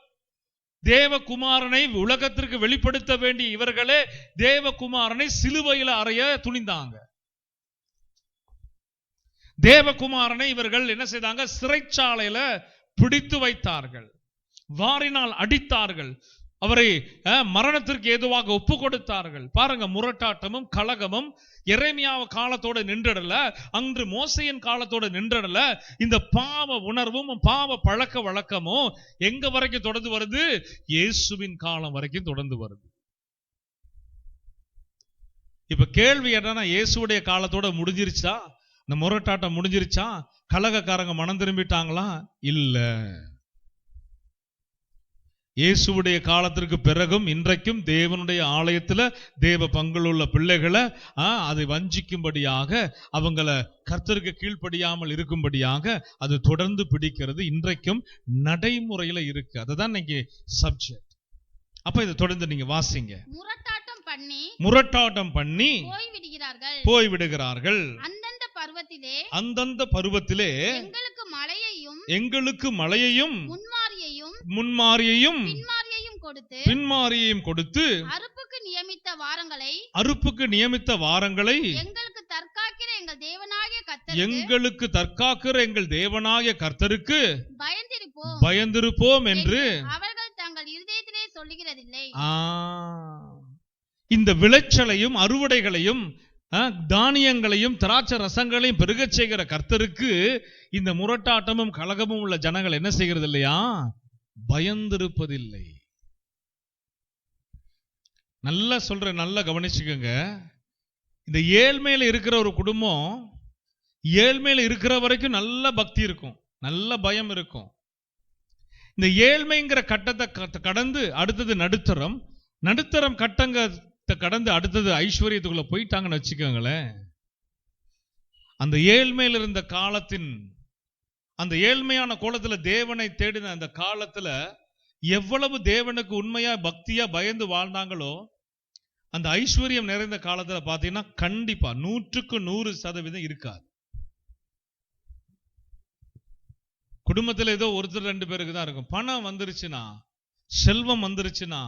தேவகுமாரனை உலகத்திற்கு வெளிப்படுத்த வேண்டிய இவர்களே தேவகுமாரனை சிலுவையில் அறைய துணிந்தாங்க. தேவகுமாரனை இவர்கள் என்ன செய்தாங்க? சிறைச்சாலையில பிடித்து வைத்தார்கள், வாரினால் அடித்தார்கள், அவரை மரணத்திற்கு ஏதுவாக ஒப்பு கொடுத்தார்கள். பாருங்க, முரட்டாட்டமும் கலகமும் எரேமியா காலத்தோட நின்றடல, அன்று மோசையின் காலத்தோட நின்றடல. இந்த பாவ உணர்வும் பாவ பழக்க வழக்கமும் எங்க வரைக்கும் தொடர்ந்து வருது? இயேசுவின் காலம் வரைக்கும் தொடர்ந்து வருது. இப்ப கேள்வி என்னன்னா, இயேசுடைய காலத்தோட முடிஞ்சிருச்சா? இந்த முரட்டாட்டம் முடிஞ்சிருச்சா? கலகக்காரங்க மனம் திரும்பிட்டாங்களா? இல்ல. இயேசுடைய காலத்திற்கு பிறகும் இன்றைக்கும் தேவனுடைய ஆலயத்துல தேவ பங்குள்ள பிள்ளைகளை அதை வஞ்சிக்கும்படியாக, அவங்கள கர்த்தருக்கு கீழ்ப்படியாமல் இருக்கும்படியாக அது தொடர்ந்து பிடிக்கிறது. இன்றைக்கும் நடைமுறையில இருக்கு. அதுதான் இன்னைக்கு சப்ஜெக்ட். அப்ப இதை தொடர்ந்து நீங்க வாசிங்க. முரட்டாட்டம் பண்ணி போய் விடுகிறார்கள். அந்தந்த பருவத்திலே எங்களுக்கு மழையையும் முன்மாரியையும் பின்மாரியையும் கொடுத்து அறுப்புக்கு நியமித்த வாரங்களை எங்களுக்கு தற்காக்கிற எங்கள் தேவனாகிய கர்த்தருக்கு பயந்திருப்போம் என்று அவர்கள் தங்கள் இருதயத்திலே சொல்லுகிறதில்லை. இந்த விளைச்சலையும் அறுவடைகளையும் தானியங்களையும் திராட்சை ரசங்களையும் பெருகச் செய்கிற கர்த்தருக்கு இந்த முரட்டாட்டமும் கலகமும் உள்ள ஜனங்கள் என்ன செய்கிறது இல்லையா? பயந்திருப்பதில்லை. நல்லா சொல்ற, நல்லா கவனிச்சுக்கோங்க. இந்த ஏழ்மையில இருக்கிற ஒரு குடும்பம், ஏழ்மையில இருக்கிற வரைக்கும் நல்ல பக்தி இருக்கும், நல்ல பயம் இருக்கும். இந்த ஏழ்மைங்கிற கட்டத்தை கடந்து அடுத்தது நடுத்தரம் கட்டங்கத்தை கடந்து அடுத்தது ஐஸ்வர்யத்துக்குள்ள போயிட்டாங்கன்னு வச்சுக்கோங்களேன். அந்த ஏழ்மையில் இருந்த காலத்தின் அந்த ஏழ்மையான கோலத்துல தேவனை தேடின அந்த காலத்துல எவ்வளவு தேவனுக்கு உண்மையா பக்தியா பயந்து வாழ்ந்தாங்களோ, அந்த ஐஸ்வர்யம் நிறைந்த காலத்துல பாத்தீங்கன்னா கண்டிப்பா 100% இருக்காது. குடும்பத்துல ஏதோ ஒருத்தர் 2 பேருக்கு தான் இருக்கும். பணம் வந்துருச்சுன்னா, செல்வம் வந்துருச்சுன்னா,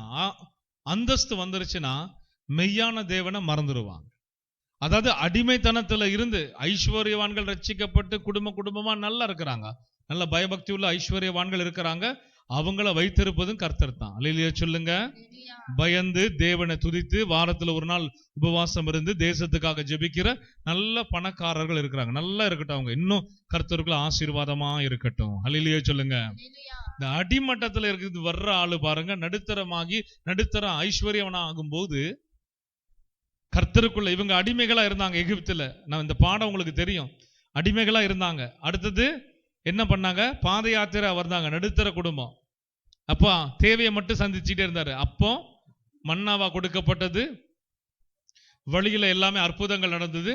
அந்தஸ்து வந்துருச்சுன்னா மெய்யான தேவனை மறந்துடுவாங்க. அதாவது அடிமைத்தனத்துல இருந்து ஐஸ்வர்யவான்கள் ரட்சிக்கப்பட்டு குடும்பமா நல்லா இருக்கிறாங்க, நல்ல பயபக்தி உள்ள ஐஸ்வர்யவான்கள் இருக்கிறாங்க. அவங்கள வைத்திருப்பதும் கர்த்தர் தான். அல்லேலூயா சொல்லுங்க. பயந்து தேவனை துதித்து வாரத்துல ஒரு நாள் உபவாசம் இருந்து தேசத்துக்காக ஜெபிக்கிற நல்ல பணக்காரர்கள் இருக்கிறாங்க. நல்லா இருக்கட்டும், அவங்க இன்னும் கர்த்தருக்குள்ள ஆசீர்வாதமா இருக்கட்டும். அல்லேலூயா சொல்லுங்க. இந்த அடிமட்டத்துல இருக்குது வர்ற ஆளு பாருங்க, நடுத்தரம் ஐஸ்வர்யவனா ஆகும் போது கர்த்தருக்குள்ள இவங்க அடிமைகளா இருந்தாங்க எகிப்துல. நான் இந்த பாடம் உங்களுக்கு தெரியும், அடிமைகளா இருந்தாங்க. அடுத்தது என்ன பண்ணாங்க? பாத யாத்திரை வந்தாங்க. நடுத்தர குடும்பம். அப்பா தேவையை மட்டும் சந்திச்சுட்டே இருந்தாரு. அப்போ மன்னாவா கொடுக்கப்பட்டது, வழியில எல்லாமே அற்புதங்கள் நடந்தது,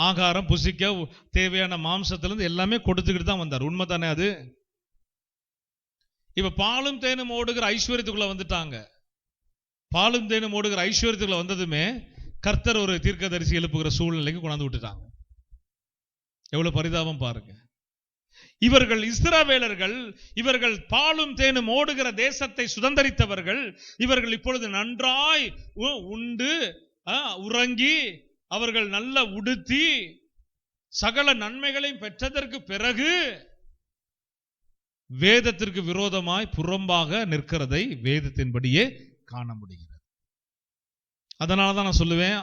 ஆகாரம் புசிக்க தேவையான மாம்சத்திலிருந்து எல்லாமே கொடுத்துக்கிட்டு தான் வந்தார். உண்மைதானே அது? இப்ப பாலும் தேனும் ஓடுகிற ஐஸ்வர்யத்துக்குள்ள வந்துட்டாங்க. பாலும் தேனும் ஓடுகிற ஐஸ்வர்யத்துக்குள்ள வந்ததுமே கர்த்தர் ஒரு தீர்க்கதரிசி எழுப்புகிற சூழ்நிலைக்கு கொண்டாந்து விட்டுட்டாங்க. எவ்வளவு பரிதாபம் பாருங்க. இவர்கள் இஸ்ரவேலர்கள், இவர்கள் பாலும் தேனும் ஓடுகிற தேசத்தை சுதந்தரித்தவர்கள். இவர்கள் இப்பொழுது நன்றாய் உண்டு உறங்கி அவர்கள் நல்ல உடுத்தி சகல நன்மைகளையும் பெற்றதற்கு பிறகு வேதத்திற்கு விரோதமாய் புறம்பாக நிற்கிறதை வேதத்தின்படியே காண முடிகிறது. அதனாலதான் நான் சொல்லுவேன்,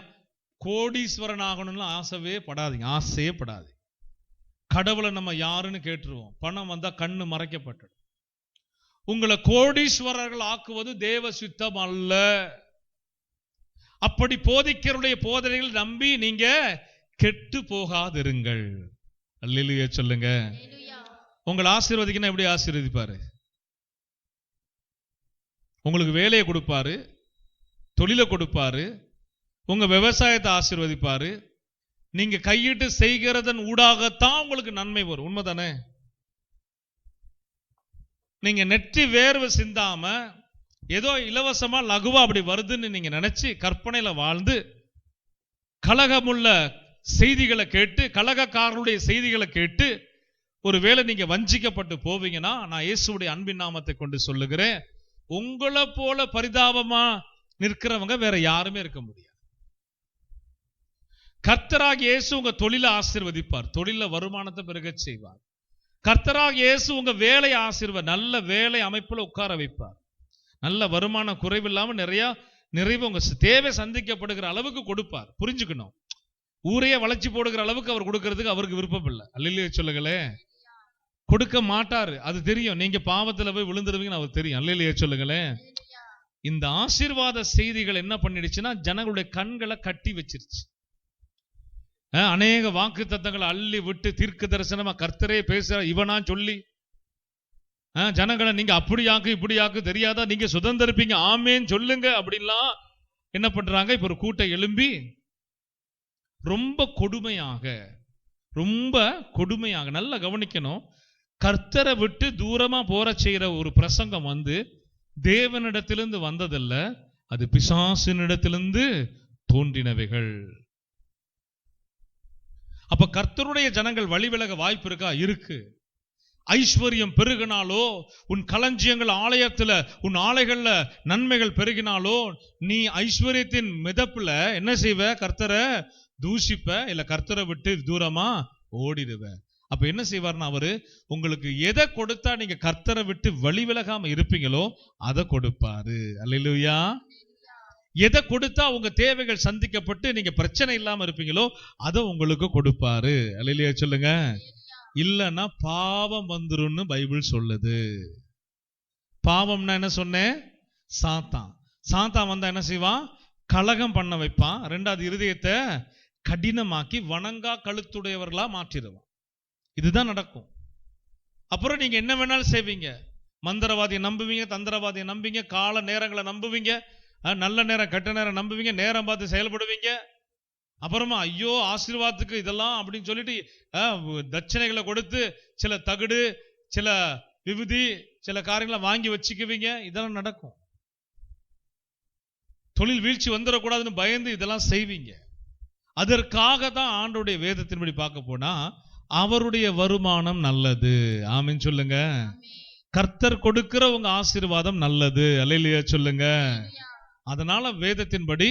கோடீஸ்வரன் ஆகணும்னு ஆசையே படாதீங்க. கடவுளை நம்ம யாருன்னு கேட்டுருவோம். பணம் வந்தா கண்ணு மறைக்கப்பட்டது. உங்களை கோடீஸ்வரர்கள் ஆக்குவது தேவ சித்தம் அல்ல. அப்படி போதிக்கிறவருடைய போதனைகள் நம்பி நீங்க கெட்டு போகாதிருங்கள். அல்லேலூயா சொல்லுங்க. உங்களை ஆசீர்வதிக்கணும். எப்படி ஆசீர்வதிப்பாரு? உங்களுக்கு வேலையை கொடுப்பாரு, தொழிலை கொடுப்பாரு, உங்க விவசாயத்தை ஆசீர்வதிப்பாரு. நீங்க கையிட்டு செய்கிறதன் ஊடாகத்தான் உங்களுக்கு நன்மை வரும். உண்மைதானே? நீங்க நெற்றி வேர்வை சிந்தாம ஏதோ இலவசமா லகுவா அப்படி வருதுன்னு நீங்க நினைச்சு கற்பனையில வாழ்ந்து கலகமுள்ள செய்திகளை கேட்டு, கலகக்காரருடைய செய்திகளை கேட்டு ஒருவேளை நீங்க வஞ்சிக்கப்பட்டு போவீங்கன்னா, நான் இயேசுடைய அன்பின் நாமத்தை கொண்டு சொல்லுகிறேன், உங்களை போல பரிதாபமா நிற்கிறவங்க வேற யாருமே இருக்க முடியாது. கர்த்தராகிய இயேசு உங்க தொழிலை ஆசீர்வதிப்பார், தொழில வருமானத்தை பெருகச் செய்வார். கர்த்தராகிய இயேசு உங்க வேலையை ஆசீர்வார், நல்ல வேலை அமைப்புல உட்கார வைப்பார். நல்ல வருமானம் குறைவில்லாம நிறைவு உங்க தேவை சந்திக்கப்படுகிற அளவுக்கு கொடுப்பார். புரிஞ்சுக்கணும். ஊரையே வளைச்சி போடுகிற அளவுக்கு அவர் கொடுக்கறதுக்கு அவருக்கு விருப்பம் இல்லை. அல்லேலூயா சொல்லுங்களே. கொடுக்க மாட்டாரு, அது தெரியும். நீங்க பாவத்துல போய் விழுந்துருவீங்கன்னு அவர் தெரியும். அல்லேலூயா சொல்லுங்களே. இந்த ஆசீர்வாத செய்திகள் என்ன பண்ணிடுச்சுன்னா ஜனங்களுடைய கண்களை கட்டி வச்சிருச்சு. அநேக வாக்கு தத்தங்களை அள்ளி விட்டு தீர்க்க தரிசனமா கர்த்தரே பேசுற இவனா சொல்லி ஜனங்களை நீங்க அப்படியாக்கு இப்படியாக்கு தெரியாதா, நீங்க சுதந்திரிப்பீங்க, ஆமேன்னு சொல்லுங்க அப்படின்லாம் என்ன பண்றாங்க. இப்ப ஒரு கூட்டம் எழும்பி ரொம்ப கொடுமையாக நல்லா கவனிக்கணும். கர்த்தரை விட்டு தூரமா போற செய்யற ஒரு பிரசங்கம் வந்து தேவனிடத்திலிருந்து வந்ததல்ல, அது பிசாசினிடத்திலிருந்து தோன்றினவைகள். அப்ப கர்த்தருடைய ஜனங்கள் வழி விலக வாய்ப்பு இருக்கா? இருக்கு. ஐஸ்வர்யம் பெருகினாலோ, உன் களஞ்சியங்கள் ஆலயத்துல, உன் ஆலைகள்ல நன்மைகள் பெருகினாலோ, நீ ஐஸ்வர்யத்தின் மிதப்புல என்ன செய்வ? கர்த்தரை தூஷிப்ப, இல்ல கர்த்தரை விட்டு தூரமா ஓடிடுவ. அப்ப என்ன செய்வார்னா, அவரு உங்களுக்கு எதை கொடுத்தா நீங்க கர்த்தரை விட்டு வழி விலகாம இருப்பீங்களோ அதை கொடுப்பாரு. அல்லேலூயா. எதை கொடுத்தா உங்க தேவைகள் சந்திக்கப்பட்டு நீங்க பிரச்சனை இல்லாம இருப்பீங்களோ அதை உங்களுக்கு கொடுப்பாரு. அல்லேலூயா சொல்லுங்க. இல்லன்னா பாவம் வந்துரும்னு பைபிள் சொல்லுது. பாவம்னா என்ன சொன்னேன்? சாத்தான். சாத்தான் வந்தா என்ன செய்வான்? கலகம் பண்ண வைப்பான். ரெண்டாவது, இருதயத்தை கடினமாக்கி வணங்கா கழுத்துடையவர்களா மாற்றிடுவான். இதுதான் நடக்கும். அப்புறம் நீங்க என்ன வேணாலும் செய்வீங்க. மந்திரவாதியை நம்புவீங்க, தந்திரவாதியை நம்புவீங்க, கால நேரங்களை நம்புவீங்க, நல்ல நேரம் கெட்ட நேரம் நம்புவீங்க, நேரம் பார்த்து செயல்படுவீங்க. அப்புறமா ஐயோ ஆசீர்வாதத்துக்கு இதெல்லாம் அப்படின்னு சொல்லிட்டு தட்சணைகளை கொடுத்து சில தகுடு, சில விபூதி, சில காரியங்களை வாங்கி வச்சுக்குவீங்க. இதெல்லாம் நடக்கும். தொழில் வீழ்ச்சி வந்துடக்கூடாதுன்னு பயந்து இதெல்லாம் செய்வீங்க. அதற்காக தான் ஆண்டவருடைய வேதத்தின்படி பார்க்க போனா அவருடைய வருமானம் நல்லது. ஆமென் சொல்லுங்க. கர்த்தர் கொடுக்கிற உங்க ஆசீர்வாதம் நல்லது. அல்லேலூயா சொல்லுங்க. அதனால வேதத்தின்படி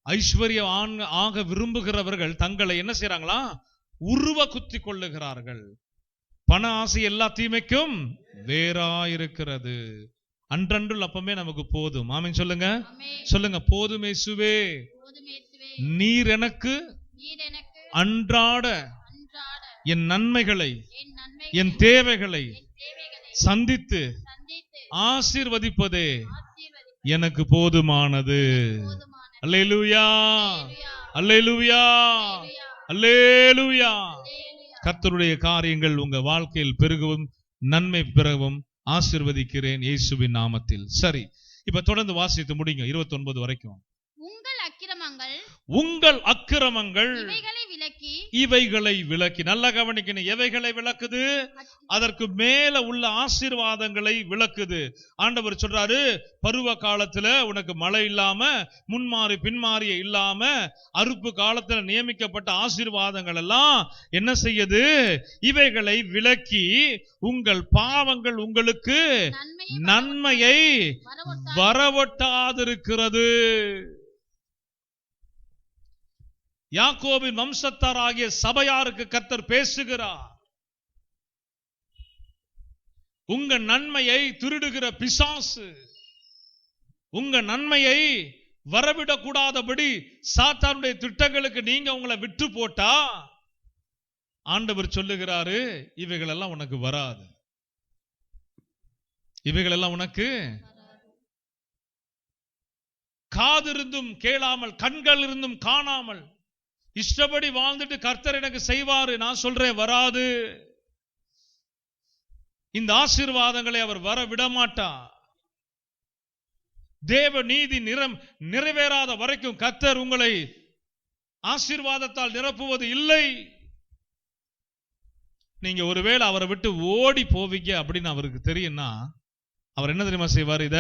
ஐஸ்வர்யம் ஆக விரும்புகிறவர்கள் தங்களை என்ன செய்யறாங்களா? உருவ குத்தி கொள்ளுகிறார்கள். பண ஆசை எல்லா தீமைக்கும் வேறாயிருக்கிறது. அன்றன்றுள் அப்பமே நமக்கு போதும். ஆமென் சொல்லுங்க. சொல்லுங்க, போதும் இயேசுவே, நீர் எனக்கு அன்றாட என் நன்மைகளை, என் தேவைகளை சந்தித்து ஆசீர்வதிப்பதே எனக்கு போதுமானது. அல்லேலூயா, அல்லேலூயா, அல்லேலூயா. கர்த்தருடைய காரியங்கள் உங்க வாழ்க்கையில் பெருகவும் நன்மை பெறவும் ஆசீர்வதிக்கிறேன் இயேசுவின் நாமத்தில். சரி, இப்ப தொடர்ந்து வாசித்து முடிங்க 29 வரைக்கும். உங்கள் அக்கிரமங்கள் இவைகளை விலக்கி, நல்ல கவனிக்கணும், எவைகளை விளக்குது? அதற்கு மேல உள்ள ஆசீர்வாதங்களை விளக்குது. ஆண்டவர் சொல்றாரு, பருவ காலத்துல உனக்கு மழை இல்லாம, முன்மாறி பின்மாறிய இல்லாம, அறுப்பு காலத்துல நியமிக்கப்பட்ட ஆசீர்வாதங்கள் எல்லாம் என்ன செய்யுது? இவைகளை விலக்கி உங்கள் பாவங்கள் உங்களுக்கு நன்மையை வரவொட்டாதிருக்கிறது. யாக்கோபின் வம்சத்தாராகிய சபையாருக்கு கர்த்தர் பேசுகிறார். உங்க நன்மையை திருடுகிற பிசாசு, உங்க நன்மையை வரவிடக்கூடாதபடி சாத்தானுடைய திட்டங்களுக்கு நீங்க உங்களை விட்டு போட்டா ஆண்டவர் சொல்லுகிறாரு, இவைகளெல்லாம் உனக்கு வராது. இவைகளெல்லாம் உனக்கு காதிருந்தும் கேளாமல், கண்கள் இருந்தும் காணாமல், இஷ்டப்படி வாழ்ந்துட்டு கர்த்தர் எனக்கு செய்வாரு, நான் சொல்றேன் வராது. இந்த ஆசீர்வாதங்களை அவர் வர விடமாட்டார். தேவ நீதி நிறைவேறாத வரைக்கும் கர்த்தர் உங்களை ஆசீர்வாதத்தால் நிரப்புவது இல்லை. நீங்க ஒருவேளை அவரை விட்டு ஓடி போவீங்க அப்படின்னு அவருக்கு தெரியும்னா அவர் என்ன தெரியுமா செய்வார்? இத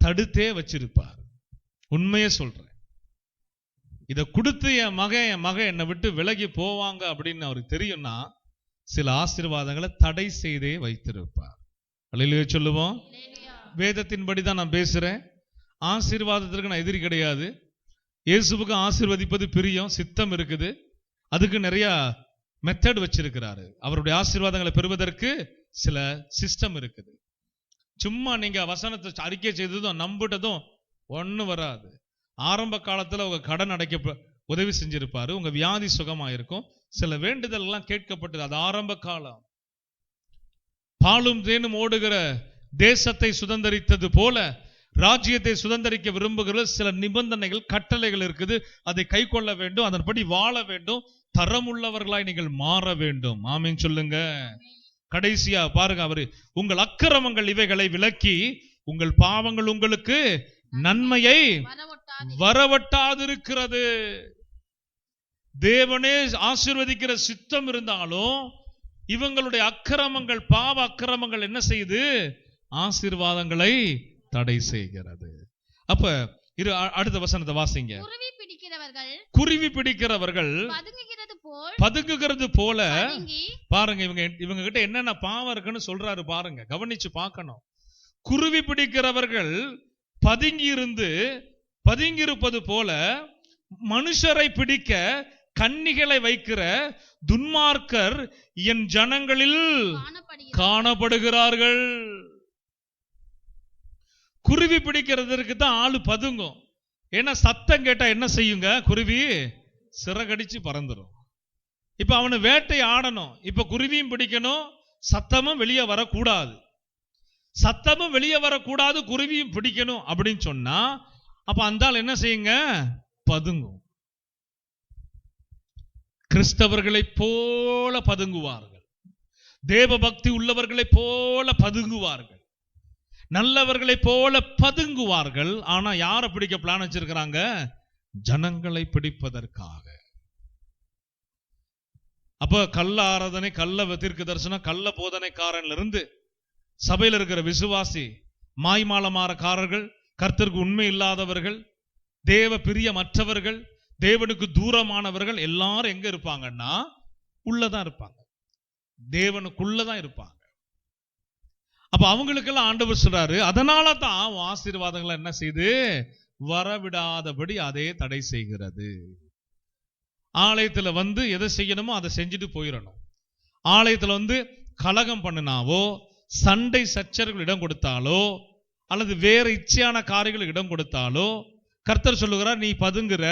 தடுத்தே வச்சிருப்பார். உண்மையே சொல்றேன். இதை கொடுத்து என் மகன் என்னை விட்டு விலகி போவாங்க அப்படின்னு அவருக்கு தெரியும்னா சில ஆசீர்வாதங்களை தடை செய்தே வைத்திருப்பார். அல்லேலூயா சொல்லுவோம். வேதத்தின்படி தான் நான் பேசுறேன். ஆசீர்வாதத்திற்கு நான் எதிரி கிடையாது. இயேசுவுக்கு ஆசீர்வதிப்பது பிரியம், சித்தம் இருக்குது. அதுக்கு நிறைய மெத்தட் வச்சிருக்கிறாரு. அவருடைய ஆசீர்வாதங்களை பெறுவதற்கு சில சிஸ்டம் இருக்குது. சும்மா நீங்க வசனத்தை அறிக்கை செய்ததும் நம்பிட்டதும் ஒன்னும் வராது. ஆரம்ப காலத்துல உங்க கடன் அடைக்க உதவி செஞ்சிருப்பாரு, உங்க வியாதி சுகமாயிருக்கும், சில வேண்டுதல் எல்லாம் கேட்கப்பட்டது. அது ஆரம்ப காலம். பாலும் தேனும் ஓடுகிற தேசத்தை சுதந்தரித்தது போல ராஜ்யத்தை சுதந்தரிக்க விரும்புகிற சில நிபந்தனைகள், கட்டளைகள் இருக்குது. அதை கை கொள்ள வேண்டும், அதன்படி வாழ வேண்டும், தரமுள்ளவர்களாய் நீங்கள் மாற வேண்டும். ஆமென் சொல்லுங்க. கடைசியா பாருங்க, அவரு உங்கள் அக்கிரமங்கள் இவைகளை விலக்கி உங்கள் பாவங்கள் உங்களுக்கு நன்மையை வரவட்டாதிருக்கிறது. தேவனே ஆசீர்வதிக்கிற சித்தம் இருந்தாலும் இவங்களுடைய அக்கிரமங்கள், பாவ அக்கிரமங்கள் என்ன செய்யுது? ஆசீர்வாதங்களை தடை செய்கிறது. அப்ப அடுத்த வசனத்தை வாசிங்க. குருவி பிடிக்கிறவர்கள் பதுங்குகிறது போல. பதுங்கி பாருங்க, இவங்க கிட்ட என்னென்ன பாவம் இருக்குன்னு சொல்றாரு பாருங்க, கவனிச்சு பார்க்கணும். குருவி பிடிக்கிறவர்கள் பதுங்கி இருப்பது போல மனுஷரை பிடிக்க கன்னிகளை வைக்கிற துன்மார்க்கர் என் ஜனங்களில் காணப்படுகிறார்கள். குருவி பிடிக்கிறதுக்கு தான் ஆளு பதுங்கும். ஏன்னா சத்தம் கேட்டா என்ன செய்யுங்க, குருவி சிறகடிச்சு பறந்துடும். இப்ப அவனு வேட்டை ஆடணும், இப்ப குருவியும் பிடிக்கணும், சத்தமும் வெளியே வரக்கூடாது. சத்தமும் வெளியே வரக்கூடாது, குருவியும் பிடிக்கணும் அப்படின்னு சொன்னா அப்ப அந்த ஆள் என்ன செய்யுங்க, பதுங்கும். கிறிஸ்தவர்களை போல பதுங்குவார்கள், தேவ பக்தி உள்ளவர்களை போல பதுங்குவார்கள், நல்லவர்களை போல பதுங்குவார்கள். ஆனா யாரை பிடிக்க பிளான் வச்சிருக்கிறாங்க, ஜனங்களை பிடிப்பதற்காக. அப்ப கள்ள ஆராதனை, கள்ள தீர்க்க தரிசனம், கள்ள போதனைக்காரன்ல இருந்து சபையில் இருக்கிற விசுவாசி, மாய்மாலமாரக்காரர்கள், கர்த்தருக்கு உண்மை இல்லாதவர்கள், தேவ பிரியமற்றவர்கள், தேவனுக்கு தூரமானவர்கள் எல்லாரும் எங்க இருப்பாங்கன்னா உள்ளதான் இருப்பாங்க, தேவனுக்குள்ளதான் இருப்பாங்க. அப்ப அவங்களுக்கெல்லாம் ஆண்டவர் சொல்றாரு, அதனால தான் ஆசீர்வாதங்களை என்ன செய்து வரவிடாதபடி அதே தடை செய்கிறது. ஆலயத்துல வந்து எதை செய்யணுமோ அதை செஞ்சுட்டு போயிடணும். ஆலயத்துல வந்து கலகம் பண்ணினாவோ, சண்டை சச்சரவுகள் இடம் கொடுத்தாலோ, அல்லது வேற இச்சையான காரியங்கள் இடம் கொடுத்தாலோ கர்த்தர் சொல்லுகிறார், நீ பதுங்குற,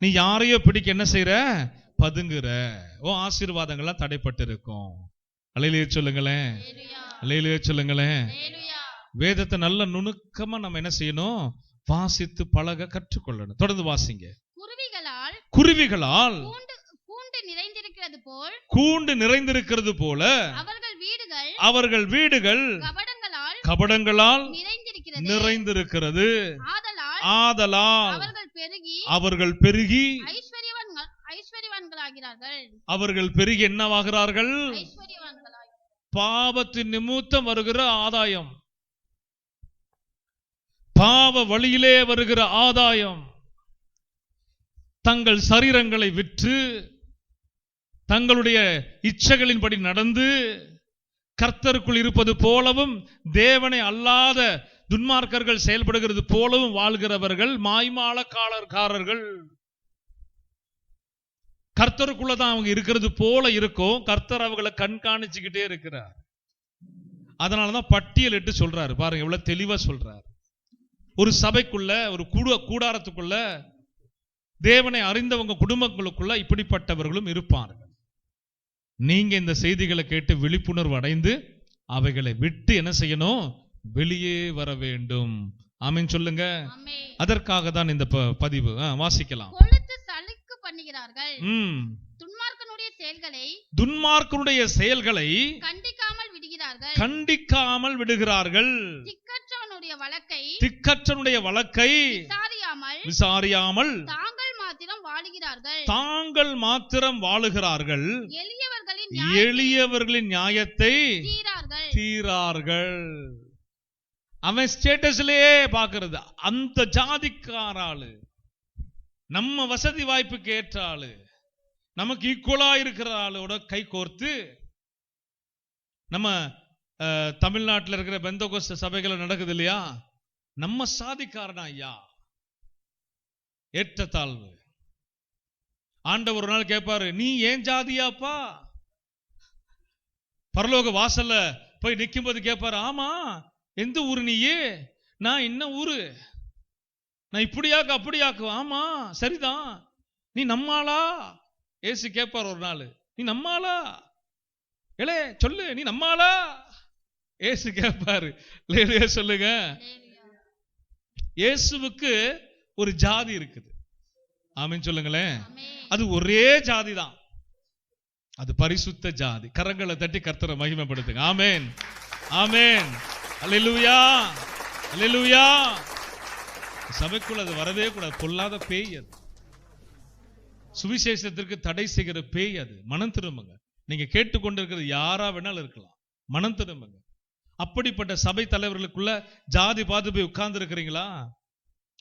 நீ யாரையோ பிடிக்க என்ன செய்யற, பதுங்குற, ஓ ஆசீர்வாதங்கள்லாம் தடைப்பட்டு இருக்கும். அல்லேலூயா சொல்லுங்களேன், அல்லேலூயா சொல்லுங்களேன். வேதத்தை நல்ல நுணுக்கமா நம்ம என்ன செய்யணும், வாசித்து பழக கற்றுக்கொள்ளணும். தொடர்ந்து வாசிங்க. குருவிகளால் கூண்டு நிறைந்திருக்கிறது போல அவர்கள் வீடுகள் கபடங்களால் நிறைந்திருக்கிறது. ஆதலால் அவர்கள் பெருகி என்னவாகிறார்கள், பாவத்தின் நிமித்தம் வருகிற ஆதாயம், பாவ வழியிலே வருகிற ஆதாயம், தங்கள் சரீரங்களை விற்று தங்களுடைய இச்சைகளின்படி நடந்து கர்த்தருக்குள் இருப்பது போலவும் தேவனை அல்லாத துன்மார்க்கர்கள் செயல்படுகிறது போலவும் வாழ்கிறவர்கள் மாய்மாலக்காரர்கள். கர்த்தருக்குள்ளதான் அவங்க இருக்கிறது போல இருக்கும், கர்த்தர் அவங்களை கண்காணிச்சுக்கிட்டே இருக்கிறார். அதனாலதான் பட்டியலிட்டு சொல்றாரு பாருங்க, எவ்வளவு தெளிவா சொல்றாரு. ஒரு சபைக்குள்ள, ஒரு கூடாரத்துக்குள்ள தேவனை அறிந்தவங்க குடும்பங்களுக்குள்ள இப்படிப்பட்டவர்களும் இருப்பார்கள். நீங்க இந்த செய்திகளை கேட்டு விழிப்புணர்வு அடைந்து அவைகளை விட்டு என்ன செய்யணும், வெளியே வர வேண்டும். ஆமென் சொல்லுங்க. அதற்காக தான் இந்த பதிவு. வாசிக்கலாம். துன்மார்க்கனுடைய செயல்களை கண்டிக்காமல் விடுகிறார்கள். திக்கற்றவனுடைய வழக்கை விசாரியாமல் தாங்கள் மாத்திரம் வாழுகிறார்கள். எளியவர்களின் நியாயத்தை தீரார்கள். அவன் ஸ்டேட்டஸ்லயே பாக்குறது, அந்த ஜாதிக்கார ஆளு, நம்ம வசதி வாய்ப்புக்கு ஏற்ற ஆளு, நமக்கு ஈக்குவலா இருக்கிற ஆளோட கை கோர்த்து, நம்ம தமிழ்நாட்டில் இருக்கிற பெந்தகோஸ்து சபைகள் நடக்குது இல்லையா, நம்ம சாதிக்காரனா ஐயா, ஏற்றத்தாழ்வு. ஆண்டவர் ஒரு நாள் கேட்பாரு, நீ ஏன் ஜாதியாப்பா? பரலோக வாசல்ல போய் நிற்கும் போது கேட்பாரு, ஆமா எந்த ஊரு நீயே? நான் என்ன ஊரு, நான் இப்படியாக்கு அப்படியாக்கு. ஆமா சரிதான், நீ நம்மாளா? ஏசு கேட்பார் ஒரு நாள், நீ நம்மாளா? ஏலே சொல்லு, நீ நம்மாளா? ஏசு கேட்பாரு. சொல்லுங்க. இயேசுவுக்கு ஒரு ஜாதி இருக்குது. ஆமென் சொல்லுங்களேன். அது ஒரே ஜாதி தான், அது பரிசுத்த ஜாதி. கரங்களை தட்டி கர்த்தரை மகிமைப்படுத்துங்க. ஆமென், ஆமென், அல்லேலூயா, அல்லேலூயா. சபைக்குள்ள அது வரவே கூடாது, பொல்லாத பேய் அது, சுவிசேஷத்திற்கு தடை செய்கிற பேய் அது. மனம் திரும்புங்க. நீங்க கேட்டுக்கொண்டிருக்கிறது யாரா வேணாலும் இருக்கலாம், மனம் திரும்புங்க. அப்படிப்பட்ட சபை தலைவர்களுக்குள்ள ஜாதி பார்த்து போய் உட்கார்ந்து இருக்கிறீங்களா?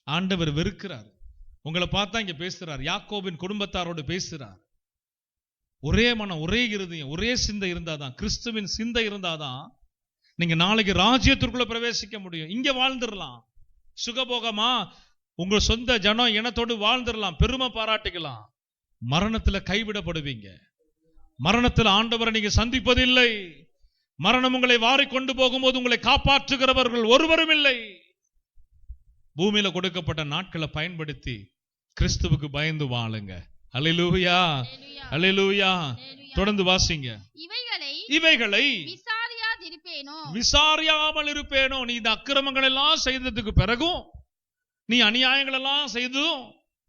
ஆண்டவர் வெறுக்கிறார். உங்களை பார்த்தா இங்க பேசுறார், யாக்கோபின் குடும்பத்தாரோடு பேசுறார். ஒரே மனம், ஒரே இருதயம், ஒரே சிந்தை இருந்தாதான், கிறிஸ்துவின் சிந்தை இருந்தாதான் நீங்க நாளைக்கு ராஜ்யத்திற்குள்ள பிரவேசிக்க முடியும். இங்க வாழ்ந்துடலாம் சுகபோகமா, உங்க சொந்த ஜனம் இனத்தோடு வாழ்ந்துடலாம், பெருமை பாராட்டிக்கலாம். மரணத்துல கைவிடப்படுவீங்க. மரணத்தில் ஆண்டவரை நீங்க சந்திப்பதில்லை. மரணம் உங்களை வாரி கொண்டு போகும்போது உங்களை காப்பாற்றுகிறவர்கள் ஒருவரும் இல்லை. பூமியில கொடுக்கப்பட்ட நாட்களை பயன்படுத்தி கிறிஸ்துவுக்கு பயந்து வாழுங்க. அல்லேலூயா, அல்லேலூயா. தொடர்ந்து வாசிங்க. இவைகளை விசாரியாமல் இருப்பேனோ. நீ இந்த அக்கிரமங்கள் எல்லாம் செய்ததுக்கு பிறகும், நீ அநியாயங்கள் எல்லாம் செய்தும்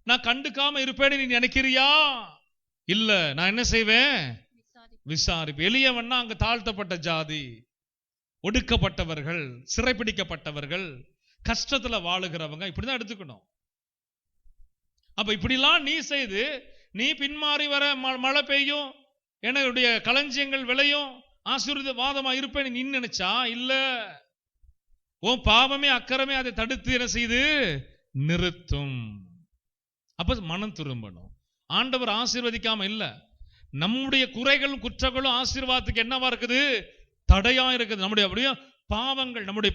நான் கண்டுக்காம இருப்பேன்னு நீ நினைக்கிறியா? இல்ல, நான் என்ன செய்வேன்? விசாரிப்பு. எளியவன்னா அங்க தாழ்த்தப்பட்ட ஜாதி, ஒடுக்கப்பட்டவர்கள், சிறைப்பிடிக்கப்பட்டவர்கள், கஷ்டத்துல வாழுகிறவங்க, இப்படிதான் எடுத்துக்கணும். அப்ப இப்படிலாம் நீ செய்து நீ பின்மாறி வர மழை பெய்யும், என்னுடைய களஞ்சியங்கள் விளையும், ஆசீர்வாதமா இருப்பேன் நீ நினைச்சா இல்ல. உன் பாவமே அக்கறமே அதை தடுத்து என்ன செய்து நிறுத்தும். அப்ப மனம் திரும்பணும். ஆண்டவர் ஆசீர்வதிக்காம இல்ல, நம்முடைய குறைகளும் குற்றங்களும் ஆசீர்வாதத்துக்கு என்னவா இருக்குது? தடையா இருக்குது. நம்முடைய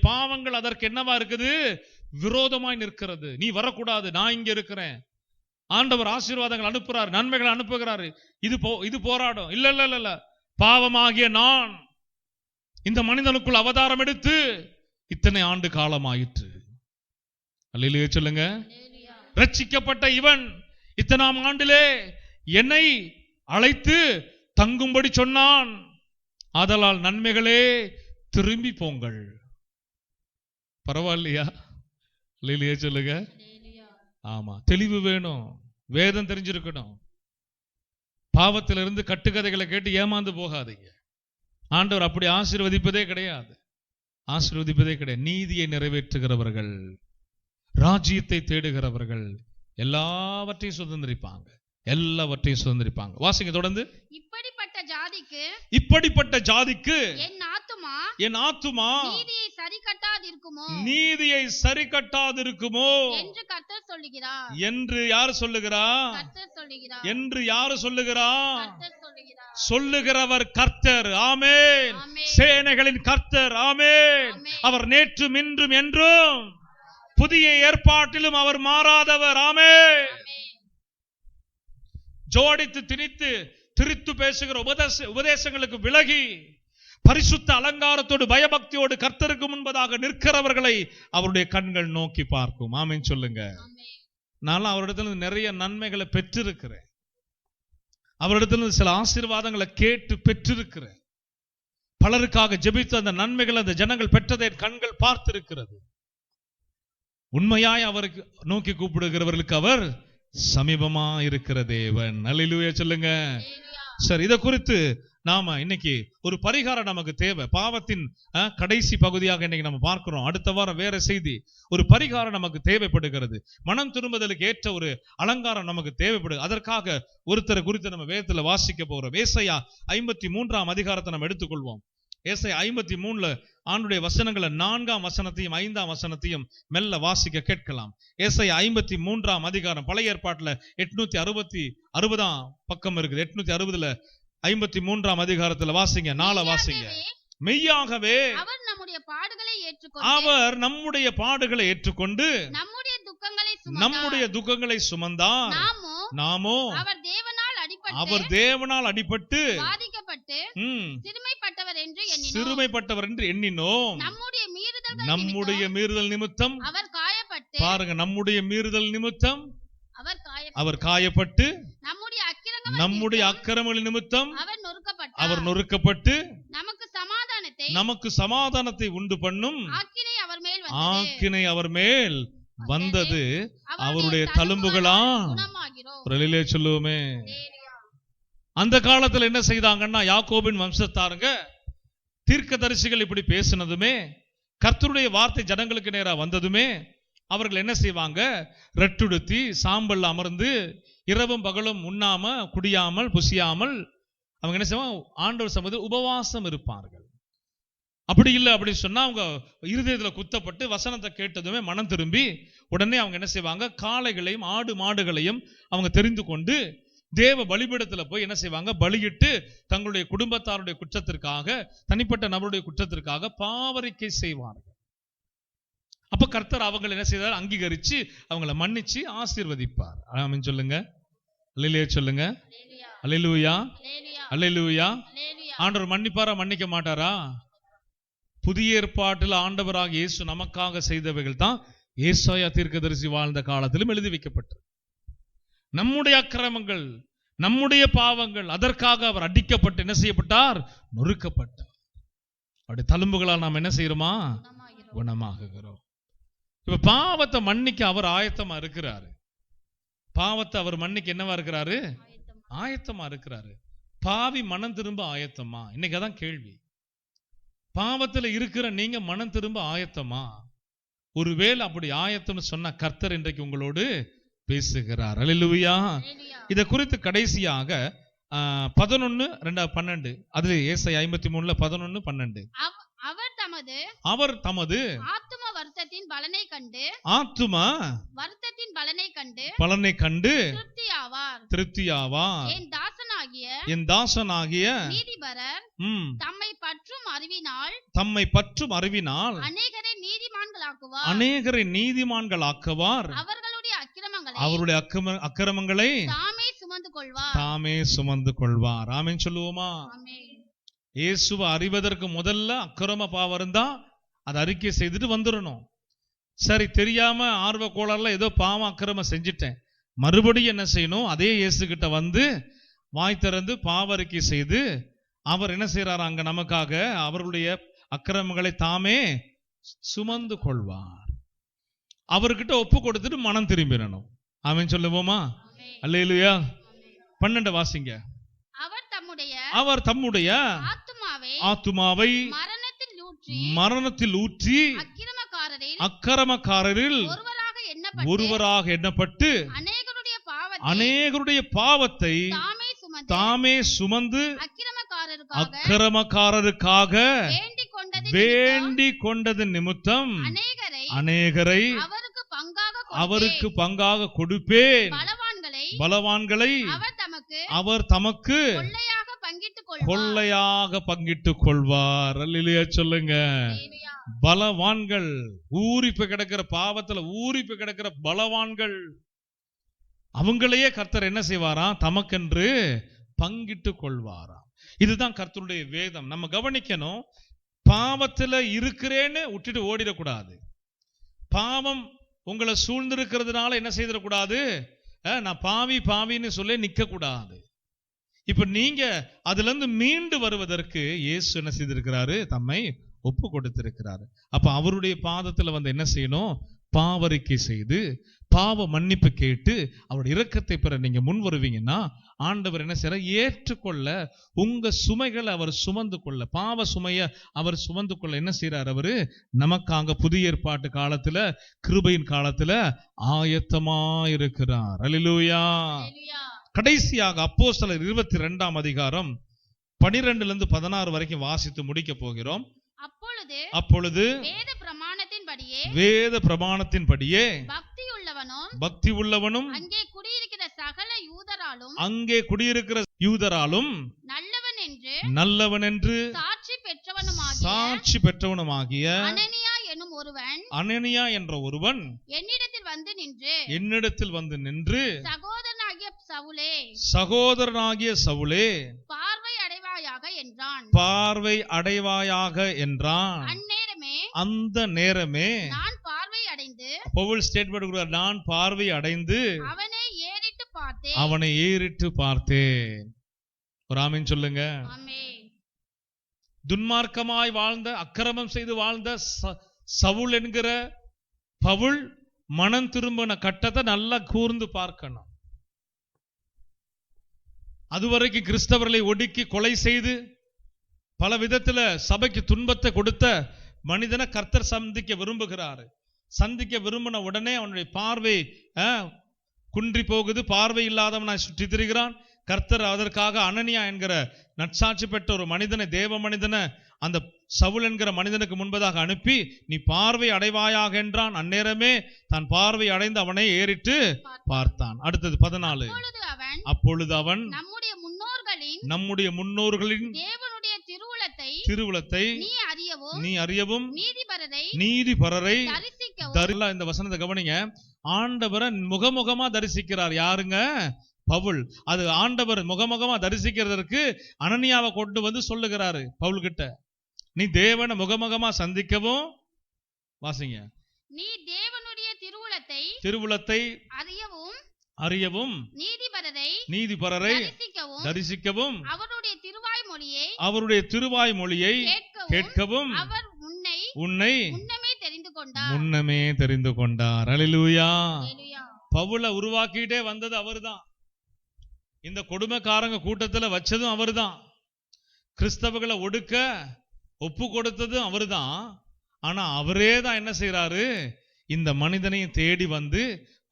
பாவங்கள் அதற்கு என்னவா இருக்குது? விரோதமாய் நிற்கிறது. நீ வரக்கூடாது, நான் இங்க இருக்கிறேன். ஆண்டவர் ஆசீர்வாதங்கள் அனுப்புறாரு, நன்மைகளை அனுப்புகிறாரு. இது போராடும். இல்ல இல்ல இல்ல, பாவமாகிய நான் இந்த மனிதனுக்குள் அவதாரம் எடுத்து இத்தனை ஆண்டு காலம் ஆயிற்று. அல்லேலூயா சொல்லுங்க. ரட்சிக்கப்பட்ட இவன் இத்தனாம் ஆண்டிலே என்னை அழைத்து தங்கும்படி சொன்னான். ஆதலால் நன்மைகளே திரும்பி போங்கள். பரவாயில்லையா? அல்லேலூயா சொல்லுங்க. ஆமா, தெளிவு வேணும், வேதம் தெரிஞ்சிருக்கணும். பாவத்திலிருந்து கட்டுக்கதைகளை கேட்டு ஏமாந்து போகாதீங்க. ஆண்டவர் அப்படி ஆசீர்வதிப்பதே கிடையாது, ஆசீர்வதிப்பதே கிடையாது. நீதியை நிறைவேற்றுகிறவர்கள், ராஜ்யத்தை தேடுகிறவர்கள் எல்லாவற்றையும் சுதந்திரிப்பாங்க, எல்லாவற்றையும் சுதந்திரிப்பாங்க. வாசிங்க தொடர்ந்து. இப்படிப்பட்ட ஜாதிக்கு என் ஆத்துமா நீதியை சரி கட்டாதிருக்குமோ என்று யார் சொல்லுகிறார்? என்று யார் சொல்லுகிறார்? சொல்லுகிறவர் கர்த்தர். ஆமென். சேனைகளின் கர்த்தர். ஆமென். அவர் நேற்றும் இன்றும் என்றும் புதிய ஏற்பாட்டிலும் அவர் மாறாதவர். ஆமென். ஜோடித்து திணித்து திரித்து பேசுகிற உபதேசங்களுக்கு விலகி பரிசுத்த அலங்காரத்தோடு பயபக்தியோடு கர்த்தருக்கு முன்பதாக நிற்கிறவர்களை அவருடைய கண்கள் நோக்கி பார்க்கும். ஆமென் சொல்லுங்க. நான் அவரிடத்துல நிறைய நன்மைகளை பெற்றிருக்கிறேன், அவரிடத்துல சில ஆசீர்வாதங்களை கேட்டு பெற்றிருக்கிறேன். பலருக்காக ஜெபித்து அந்த நன்மைகள் அந்த ஜனங்கள் பெற்றதை கண்கள் பார்த்திருக்கிறது. உண்மையாய் அவருக்கு நோக்கி கூப்பிடுகிறவர்களுக்கு அவர் சமீபமா இருக்கிற தேவன். அல்லேலூயா சொல்லுங்க. சரி, இதை குறித்து நாம இன்னைக்கு ஒரு பரிகாரம் நமக்கு தேவை. பாவத்தின் கடைசி பகுதியாக இன்னைக்கு நம்ம பார்க்கிறோம். அடுத்த வாரம் வேற செய்தி. ஒரு பரிகாரம் நமக்கு தேவைப்படுகிறது. மனம் திரும்புதலுக்கு ஏற்ற ஒரு அலங்காரம் நமக்கு தேவைப்படுது. அதற்காக ஒருத்தரை குறித்து நம்ம வேதத்துல வாசிக்க போறோம். ஏசாயா 53ஆம் அதிகாரத்தை நம்ம எடுத்துக்கொள்வோம். ஏசாயா 53ல ஆண்டுடைய வசனங்களை 4ஆம் வசனத்தையும் 5ஆம் வசனத்தையும் மெல்ல வாசிக்க கேட்கலாம். ஏசாயா 53ஆம் அதிகாரம் பழைய ஏற்பாட்டுல 860ஆம் பக்கம் இருக்குது. 860ல 53ஆம் அதிகாரத்துல வாசிங்க, 4 வாசிங்க. மெய்யாகவே அவர் நம்முடைய பாடுகளை ஏற்றுக்கொண்டு நம்முடைய துக்கங்களை சுமந்தார். நாமோ அவர் தேவனால் அடிபட்டு சிறுமைப்பட்டவர் என்று எண்ணினோம். நம்முடைய மீறுதல் நிமித்தம் பாருங்க, நம்முடைய மீறுதல் நிமித்தம் அவர் காயப்பட்டு, நம்முடைய அக்கிரமங்கள் நிமித்தம் அவர் நொறுக்கப்பட்டு நமக்கு சமாதானத்தை உண்டு பண்ணும் ஆக்கினை அவர் மேல் வந்தது. அவருடைய தழும்புகளால் சொல்லுவோமே. அந்த காலத்துல என்ன செய்தாங்கன்னா, யாக்கோபின் வம்சத்தாருங்க தீர்க்கதரிசிகள் இப்படி பேசினதுமே, கர்த்தருடைய வார்த்தை ஜனங்களுக்கு நேரா வந்ததுமே அவர்கள் என்ன செய்வாங்க? ரெட்டுடுத்தி சாம்பல் அமர்ந்து இரவும் பகலும் உண்ணாம குடியாமல் புசியாமல் அவங்க என்ன செய்வாங்க? ஆண்டவர் சமூகத்தில் உபவாசம் இருப்பார்கள். அப்படி இல்லை அப்படி சொன்னா அவங்க இருதயத்துல குத்தப்பட்டு வசனத்தை கேட்டதுமே மனம் திரும்பி உடனே அவங்க என்ன செய்வாங்க? காளைகளையும் ஆடு மாடுகளையும் அவங்க தெரிந்து கொண்டு தேவ பலிபீடத்துல போய் என்ன செய்வாங்க, பலியிட்டு தங்களுடைய குடும்பத்தாருடைய குற்றத்திற்காக, தனிப்பட்ட நபருடைய குற்றத்திற்காக பாவரிக்கை செய்வார்கள். அப்ப கர்த்தர் அவங்களை என்ன செய்தார், அங்கீகரிச்சு அவங்களை மன்னிச்சு ஆசீர்வதிப்பார். ஆமென் சொல்லுங்க, அல்லேலூயா சொல்லுங்க, அல்லேலூயா, அல்லேலூயா. ஆண்டவர் மன்னிப்பாரா, மன்னிக்க மாட்டாரா? புதிய ஏற்பாட்டில் ஆண்டவராக இயேசு நமக்காக செய்தவைகள் தான் ஏசாயா தீர்க்கதரிசி வாழ்ந்த காலத்திலும் எழுதி வைக்கப்பட்டது. நம்முடைய அக்கிரமங்கள், நம்முடைய பாவங்கள், அதற்காக அவர் அடிக்கப்பட்டு என்ன செய்யப்பட்டார், நொறுக்கப்பட்டார். அவருடைய தழும்புகளால் நாம் என்ன செய்யறோமா, குணமாகுகிறோம். இப்ப பாவத்தை மன்னிக்க அவர் ஆயத்தமா இருக்கிறாரு. பாவத்தை அவர் மன்னிக்க என்னவா இருக்கிறாரு, ஆயத்தமா இருக்கிறாரு. பாவி மனம் திரும்ப ஆயத்தமா? இன்னைக்கு அதான் கேள்வி. பாவத்துல இருக்கிற நீங்க மனம் திரும்ப ஆயத்தமா? ஒருவேளை அப்படி ஆயத்தம்னு சொன்ன கர்த்தர் இன்றைக்கு உங்களோடு பேசுகிறார். அல்லேலூயா. இதை குறித்து கடைசியாக 11:12 அது ஏசாயா 53 11:12 அவர் தமது ஆத்தும வருத்தத்தின் பலனை கண்டு திருப்தியாவார். என் தாசனாகிய நீதிபரர் தம்மை பற்றும் அறிவினால் அநேகரை நீதிமான்களாக்குவார். அவருடைய அக்கிரமங்களை தாமே சுமந்து கொள்வார். ஆமென் சொல்லுவோமா? இயேசுவை அறிவதற்கு முதல்ல அக்கிரம பாவம் இருந்தா அதை அறிக்கை செய்துட்டு வந்துடணும். சரி, தெரியாம ஆர்வ கோளாறுல ஏதோ பாவம் அக்கிரமம் செஞ்சிட்டேன், மறுபடியும் என்ன செய்யணும், அதே இயேசு கிட்ட வந்து வாய் திறந்து பாவ அறிக்கை செய்து அவர் என்ன செய்யறாரு, அங்க நமக்காக அவர்களுடைய அக்கிரமங்களை தாமே சுமந்து கொள்வார். அவர்கிட்ட ஒப்பு கொடுத்துட்டு மனம் திரும்பிடணும். ஆமென் சொல்லுவோமா? அல்லேலூயா. 12 வாசிங்க. அவர் தம்முடைய ஆத்துமாவை மரணத்தில் ஊற்றி அக்கிரமக்காரரில் ஒருவராக எண்ணப்பட்டு அநேகருடைய பாவத்தை தாமே சுமந்து அக்கிரமக்காரருக்காக வேண்டிக் கொண்டது நிமித்தம் அநேகரை அவருக்கு பங்காக கொடுப்பேன். பலவான்களை அவர் தமக்கு கொள்ளையாக பங்கிட்டுக் கொள்வார். அல்லேலூயா சொல்லுங்க. பலவான்கள், ஊறிப்பு கிடக்கிற பாவத்துல ஊறிப்பு கிடக்கிற பலவான்கள், அவங்களையே கர்த்தர் என்ன செய்வாராம், தமக்கென்று பங்கிட்டு கொள்வாராம். இதுதான் கர்த்தருடைய வேதம். நம்ம கவனிக்கணும். பாவத்துல இருக்கிறேன்னு விட்டுட்டு ஓடிடக்கூடாது. பாவம் உங்களை சூழ்ந்திருக்கிறதுனால என்ன செய்திடக்கூடாது, நான் பாவின்னு சொல்லி நிக்க கூடாது. இப்ப நீங்க அதுல இருந்து மீண்டு வருவதற்கு இயேசு என்ன செய்திருக்கிறாரு, தம்மை ஒப்பு கொடுத்திருக்கிறாரு. அப்ப அவருடைய பாதத்துல வந்து என்ன செய்யணும், பாவரிக்கை செய்து பாவ மன்னிப்பு கேட்டு அவருடைய இரக்கத்தை பெற நீங்க முன் வருவீங்கன்னா ஆண்டவர் என்ன செய்யற, ஏற்றுக்கொள்ள உங்க சுமைகளை அவர் சுமந்து கொள்ள, பாவ சுமைய அவர் சுமந்து கொள்ள என்ன செய்யறார், அவரு நமக்காக புதிய ஏற்பாட்டு காலத்துல கிருபையின் காலத்துல ஆயத்தமா இருக்கிறார். அல்லேலூயா. கடைசியாக அப்போஸ்தலர் 22 அதிகாரம் 12-16 வரைக்கும் வாசித்து முடிக்க போகிறோம். அப்பொழுது வேத பிரமாணத்தின்படியே பக்தி உள்ளவனும் அங்கே குடியிருக்கிற யூதராலும் நல்லவன் என்று சாட்சி பெற்றவனுமாகிய அனனியா என்ற ஒருவன் என்னிடத்தில் வந்து நின்று சகோதரனாகிய சவுலே பார்வை அடைவாயாக என்றான். அந்த நேரமே பவுல் ஸ்டேட்மென்ட் கொடுக்கிறார், நான் பார்வை அடைந்து அவனை ஏறிட்டு பார்த்தேன். ஒரு ஆமென் சொல்லுங்க. துன்மார்க்கமாய் வாழ்ந்த, அக்கிரமம் செய்து வாழ்ந்த சவுல் என்கிற பவுல் மனம் திரும்பின கட்டத்தை நல்லா கூர்ந்து பார்க்கணும். அதுவரைக்கும் கிறிஸ்தவர்களை ஒடுக்கி கொலை செய்து பல விதத்துல சபைக்கு துன்பத்தை கொடுத்த மனிதனை கர்த்தர் சந்திக்க விரும்புகிறாரு. சந்திக்க விரும்பின உடனே அவனுடைய பார்வை குன்றி போகுது, பார்வை இல்லாதவனாய் சுற்றி திரிகிறான். கர்த்தர் அதற்காக அனனியா என்கிற நற்சாட்சி பெற்ற ஒரு மனிதனை, தேவ மனிதனை அந்த சவுல் என்கிற மனிதனுக்கு முன்பதாக அனுப்பி நீ பார்வை அடைவாயாக என்றான். அந்நேரமே தான் பார்வை அடைந்து அவனை ஏறிட்டு பார்த்தான். அடுத்தது 14. அப்பொழுது அவன் நம்முடைய முன்னோர்களின் திருவுளத்தை நீ அறியவும் நீதிபரரை இந்த வசனத்தை கவனிங்க. ஆண்டவரை முகமுகமா தரிசிக்கிறார். யாருங்க? பவுல். அது ஆண்டவர் முகமுகமா தரிசிக்கிறதற்கு அனனியாவை கொண்டு வந்து சொல்லுகிறாரு பவுல் கிட்ட. நீ தேவனை முகமுகமா சந்திக்கவும், வாசிங்க, நீ தேவனுடைய திருவுளத்தை அறியவும் நீதிபரரை தரிசிக்கவும் அவருடைய திருவாய் மொழியை கேட்கவும் உன்னை முன்னமே தெரிந்து கொண்டார். அல்லேலூயா. பவுலை உருவாக்கிட்டே வந்தது அவர்தான். இந்த கொடுமைக்காரங்க கூட்டத்துல வச்சதும் அவர்தான். கிறிஸ்தவர்களை ஒடுக்க ஒப்பு கொடுத்ததும் அவர்தான். ஆனா அவரே தான் என்ன செய்யறாரு? இந்த மனிதனையும் தேடி வந்து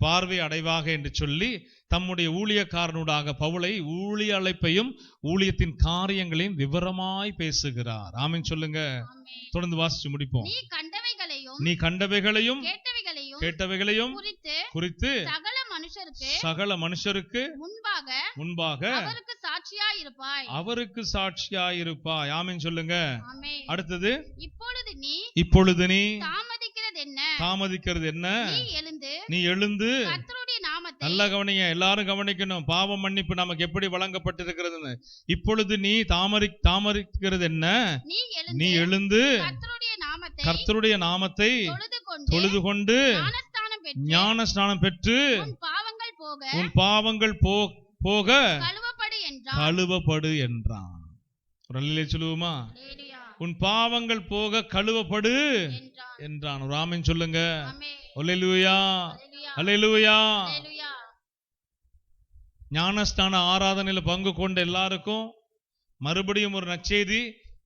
பார்வை அடைவாக என்று சொல்லி தம்முடைய ஊழியக்காரனுடாக பவுலை ஊழிய அழைப்பையும் ஊழியத்தின் காரியங்களையும் விவரமாய் பேசுகிறார். ஆமென் சொல்லுங்க. தொடர்ந்து வாசிச்சு முடிப்போம். நீ கண்டவைகளையும் கேட்டவைகளையும் குறித்து சகல மனுஷருக்கு முன்பாக அவருக்கு சாட்சியாயிருப்பாய். ஆமென் சொல்லுங்க. அடுத்தது, இப்பொழுது நீ தாமதிக்கிறது என்ன? நீ எழுந்து, நல்லா கவனிங்க, எல்லாரும் கவனிக்கணும். பாவ மன்னிப்பு நமக்கு எப்படி வழங்கப்பட்டிருக்கிறது. இப்பொழுது நீ தாமதிக்கிறது என்ன? நீ எழுந்து கர்த்தருடைய நாமத்தை தொழுது கொண்டு ஞான ஸ்நானம் பெற்று உன் பாவங்கள் போக கழுவப்படு என்றான். சொல்லுவோமா? உன் பாவங்கள் போக கழுவப்படு என்றான். ஒரு ஆமென் சொல்லுங்க. அல்லேலூயா, அல்லேலூயா. ஞானஸ்தான ஆராதனையில பங்கு கொண்ட எல்லாருக்கும் மறுபடியும் ஒரு நற்செய்தி.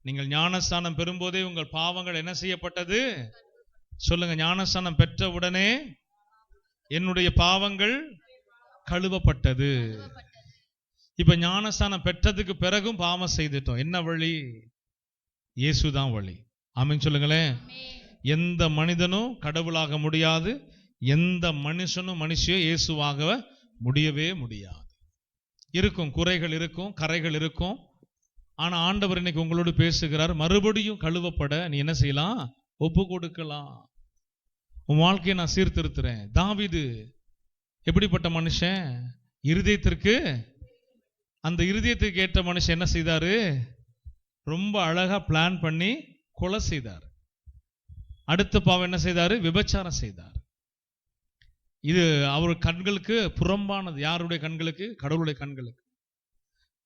நீங்கள் ஞானஸ்தானம் பெறும்போதே உங்கள் பாவங்கள் என்ன செய்யப்பட்டது? சொல்லுங்க. ஞானஸ்தானம் பெற்ற உடனே என்னுடைய பாவங்கள் கழுவப்பட்டது. இப்ப ஞானஸ்தானம் பெற்றதுக்கு பிறகும் பாவம் செய்துட்டோம். என்ன வழி? இயேசுதான் வழி. ஆமென் சொல்லுங்களேன். எந்த மனிதனும் கடவுளாக முடியாது. எந்த மனுஷனும் மனுஷியோ இயேசுவாக முடியவே முடியாது. இருக்கும், குறைகள் இருக்கும், கரைகள் இருக்கும். ஆனா ஆண்டவர் இன்னைக்கு உங்களோடு பேசுகிறார். மறுபடியும் கழுவப்பட நீ என்ன செய்யலாம்? ஒப்பு கொடுக்கலாம். உன் வாழ்க்கையை நான் சீர்திருத்துறேன். தாவீது எப்படிப்பட்ட மனுஷன்? இருதயத்திற்கு, அந்த இருதயத்துக்கு ஏற்ற மனுஷன் என்ன செய்தாரு? ரொம்ப அழகா பிளான் பண்ணி கொலை செய்தார். அடுத்த பாவம் என்ன செய்தாரு? விபச்சாரம் செய்தார். இது அவர் கண்களுக்கு புறம்பானது. யாருடைய கண்களுக்கு? கடவுளுடைய கண்களுக்கு.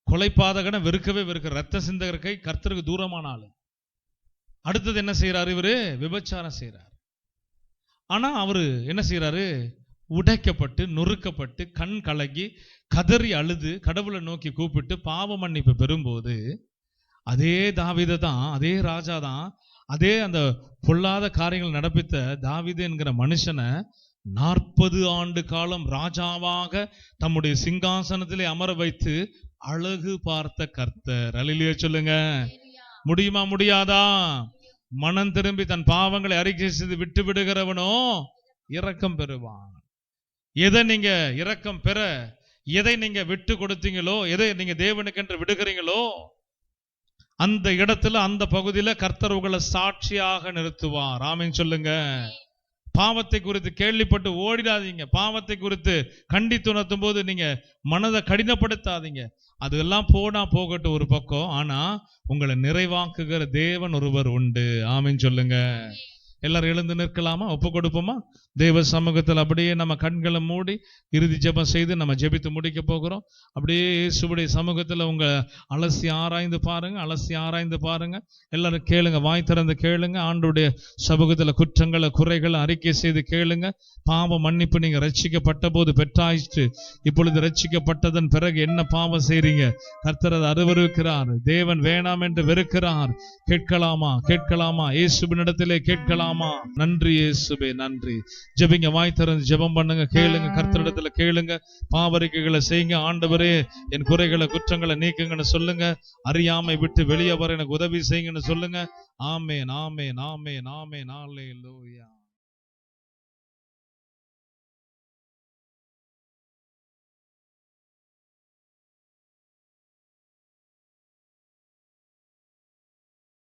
கொலைபாதகனை வெறுக்கவே வெறுக்க, ரத்த சிந்தகரை கர்த்தருக்கு தூரமான ஆளு. அடுத்தது என்ன செய்யறாரு? இவரு விபச்சாரம் செய்யறாரு. ஆனா அவரு என்ன செய்யறாரு? உடைக்கப்பட்டு நொறுக்கப்பட்டு கண் கலங்கி கதறி அழுது கடவுளை நோக்கி கூப்பிட்டு பாவ மன்னிப்பு பெறும்போது அதே தாவீது தான், அதே ராஜா தான், அதே அந்த பொல்லாத காரியங்கள் நடப்பித்த தாவீது என்கிற மனுஷனை 40 ஆண்டு காலம் ராஜாவாக தம்முடைய சிங்காசனத்திலே அமர வைத்து அழகு பார்த்த கர்த்தர். அல்லேலூயா சொல்லுங்க. முடியுமா? முடியாதா? மனம் திரும்பி தன் பாவங்களை அறிக்கை செய்து விட்டு விடுகிறவனோ இரக்கம் பெறுவான். எதை நீங்க இரக்கம் பெற, எதை நீங்க விட்டு கொடுத்தீங்களோ, எதை நீங்க தேவனுக்கென்று விடுகிறீங்களோ, அந்த இடத்துல, அந்த பகுதியில கர்த்தர் உங்களை சாட்சியாக நிறுத்துவார். ஆமென் சொல்லுங்க. பாவத்தை குறித்து கேள்விப்பட்டு ஓடிடாதீங்க. பாவத்தை குறித்து கண்டித்துணர்த்தும் போது நீங்க மனதை கடினப்படுத்தாதீங்க. அதெல்லாம் போனா போகட்டும் ஒரு பக்கம். ஆனா உங்களை நிறைவாக்குகிற தேவன் ஒருவர் உண்டு. ஆமென் சொல்லுங்க. எல்லாரும் எழுந்து நிற்கலாமா? ஒப்பு கொடுப்போமா? தேவ சமூகத்தில் அப்படியே நம்ம கண்களை மூடி இறுதி ஜெபம் செய்து நம்ம ஜெபித்து முடிக்க போகிறோம். அப்படியே இயேசுவுடைய சமூகத்தில் உங்க அலசி ஆராய்ந்து பாருங்க, அலசி ஆராய்ந்து பாருங்க. எல்லாரும் கேளுங்க, வாய் திறந்து கேளுங்க. ஆண்டவருடைய சமூகத்தில் குற்றங்களை குறைகளை அறிக்கை செய்து கேளுங்க. பாவ மன்னிப்பு நீங்க ரட்சிக்கப்பட்ட போது பெற்றாயிற்று. இப்பொழுது ரட்சிக்கப்பட்டதன் பிறகு என்ன பாவம் செய்றீங்க? கர்த்தர் அதை அருவருக்கிறார். தேவன் வேணாம் என்று வெறுக்கிறார். கேட்கலாமா? கேட்கலாமா? இயேசுவினிடத்திலே கேட்கலாமா? நன்றி இயேசுவே, நன்றி. ஜெபிங்க, வாய் திறந்து ஜெபம் பண்ணுங்க, கேளுங்க, கர்த்தரிடத்துல கேளுங்க, பாவரிக்கைகளை செய்யுங்க. ஆண்டவரே என் குறைகளை குற்றங்களை நீக்குங்கன்னு சொல்லுங்க. அறியாமை விட்டு வெளியே வர எனக்கு உதவி செய்யுங்கன்னு சொல்லுங்க. ஆமென், ஆமென், ஆமென், ஆமென். அல்லேலூயா.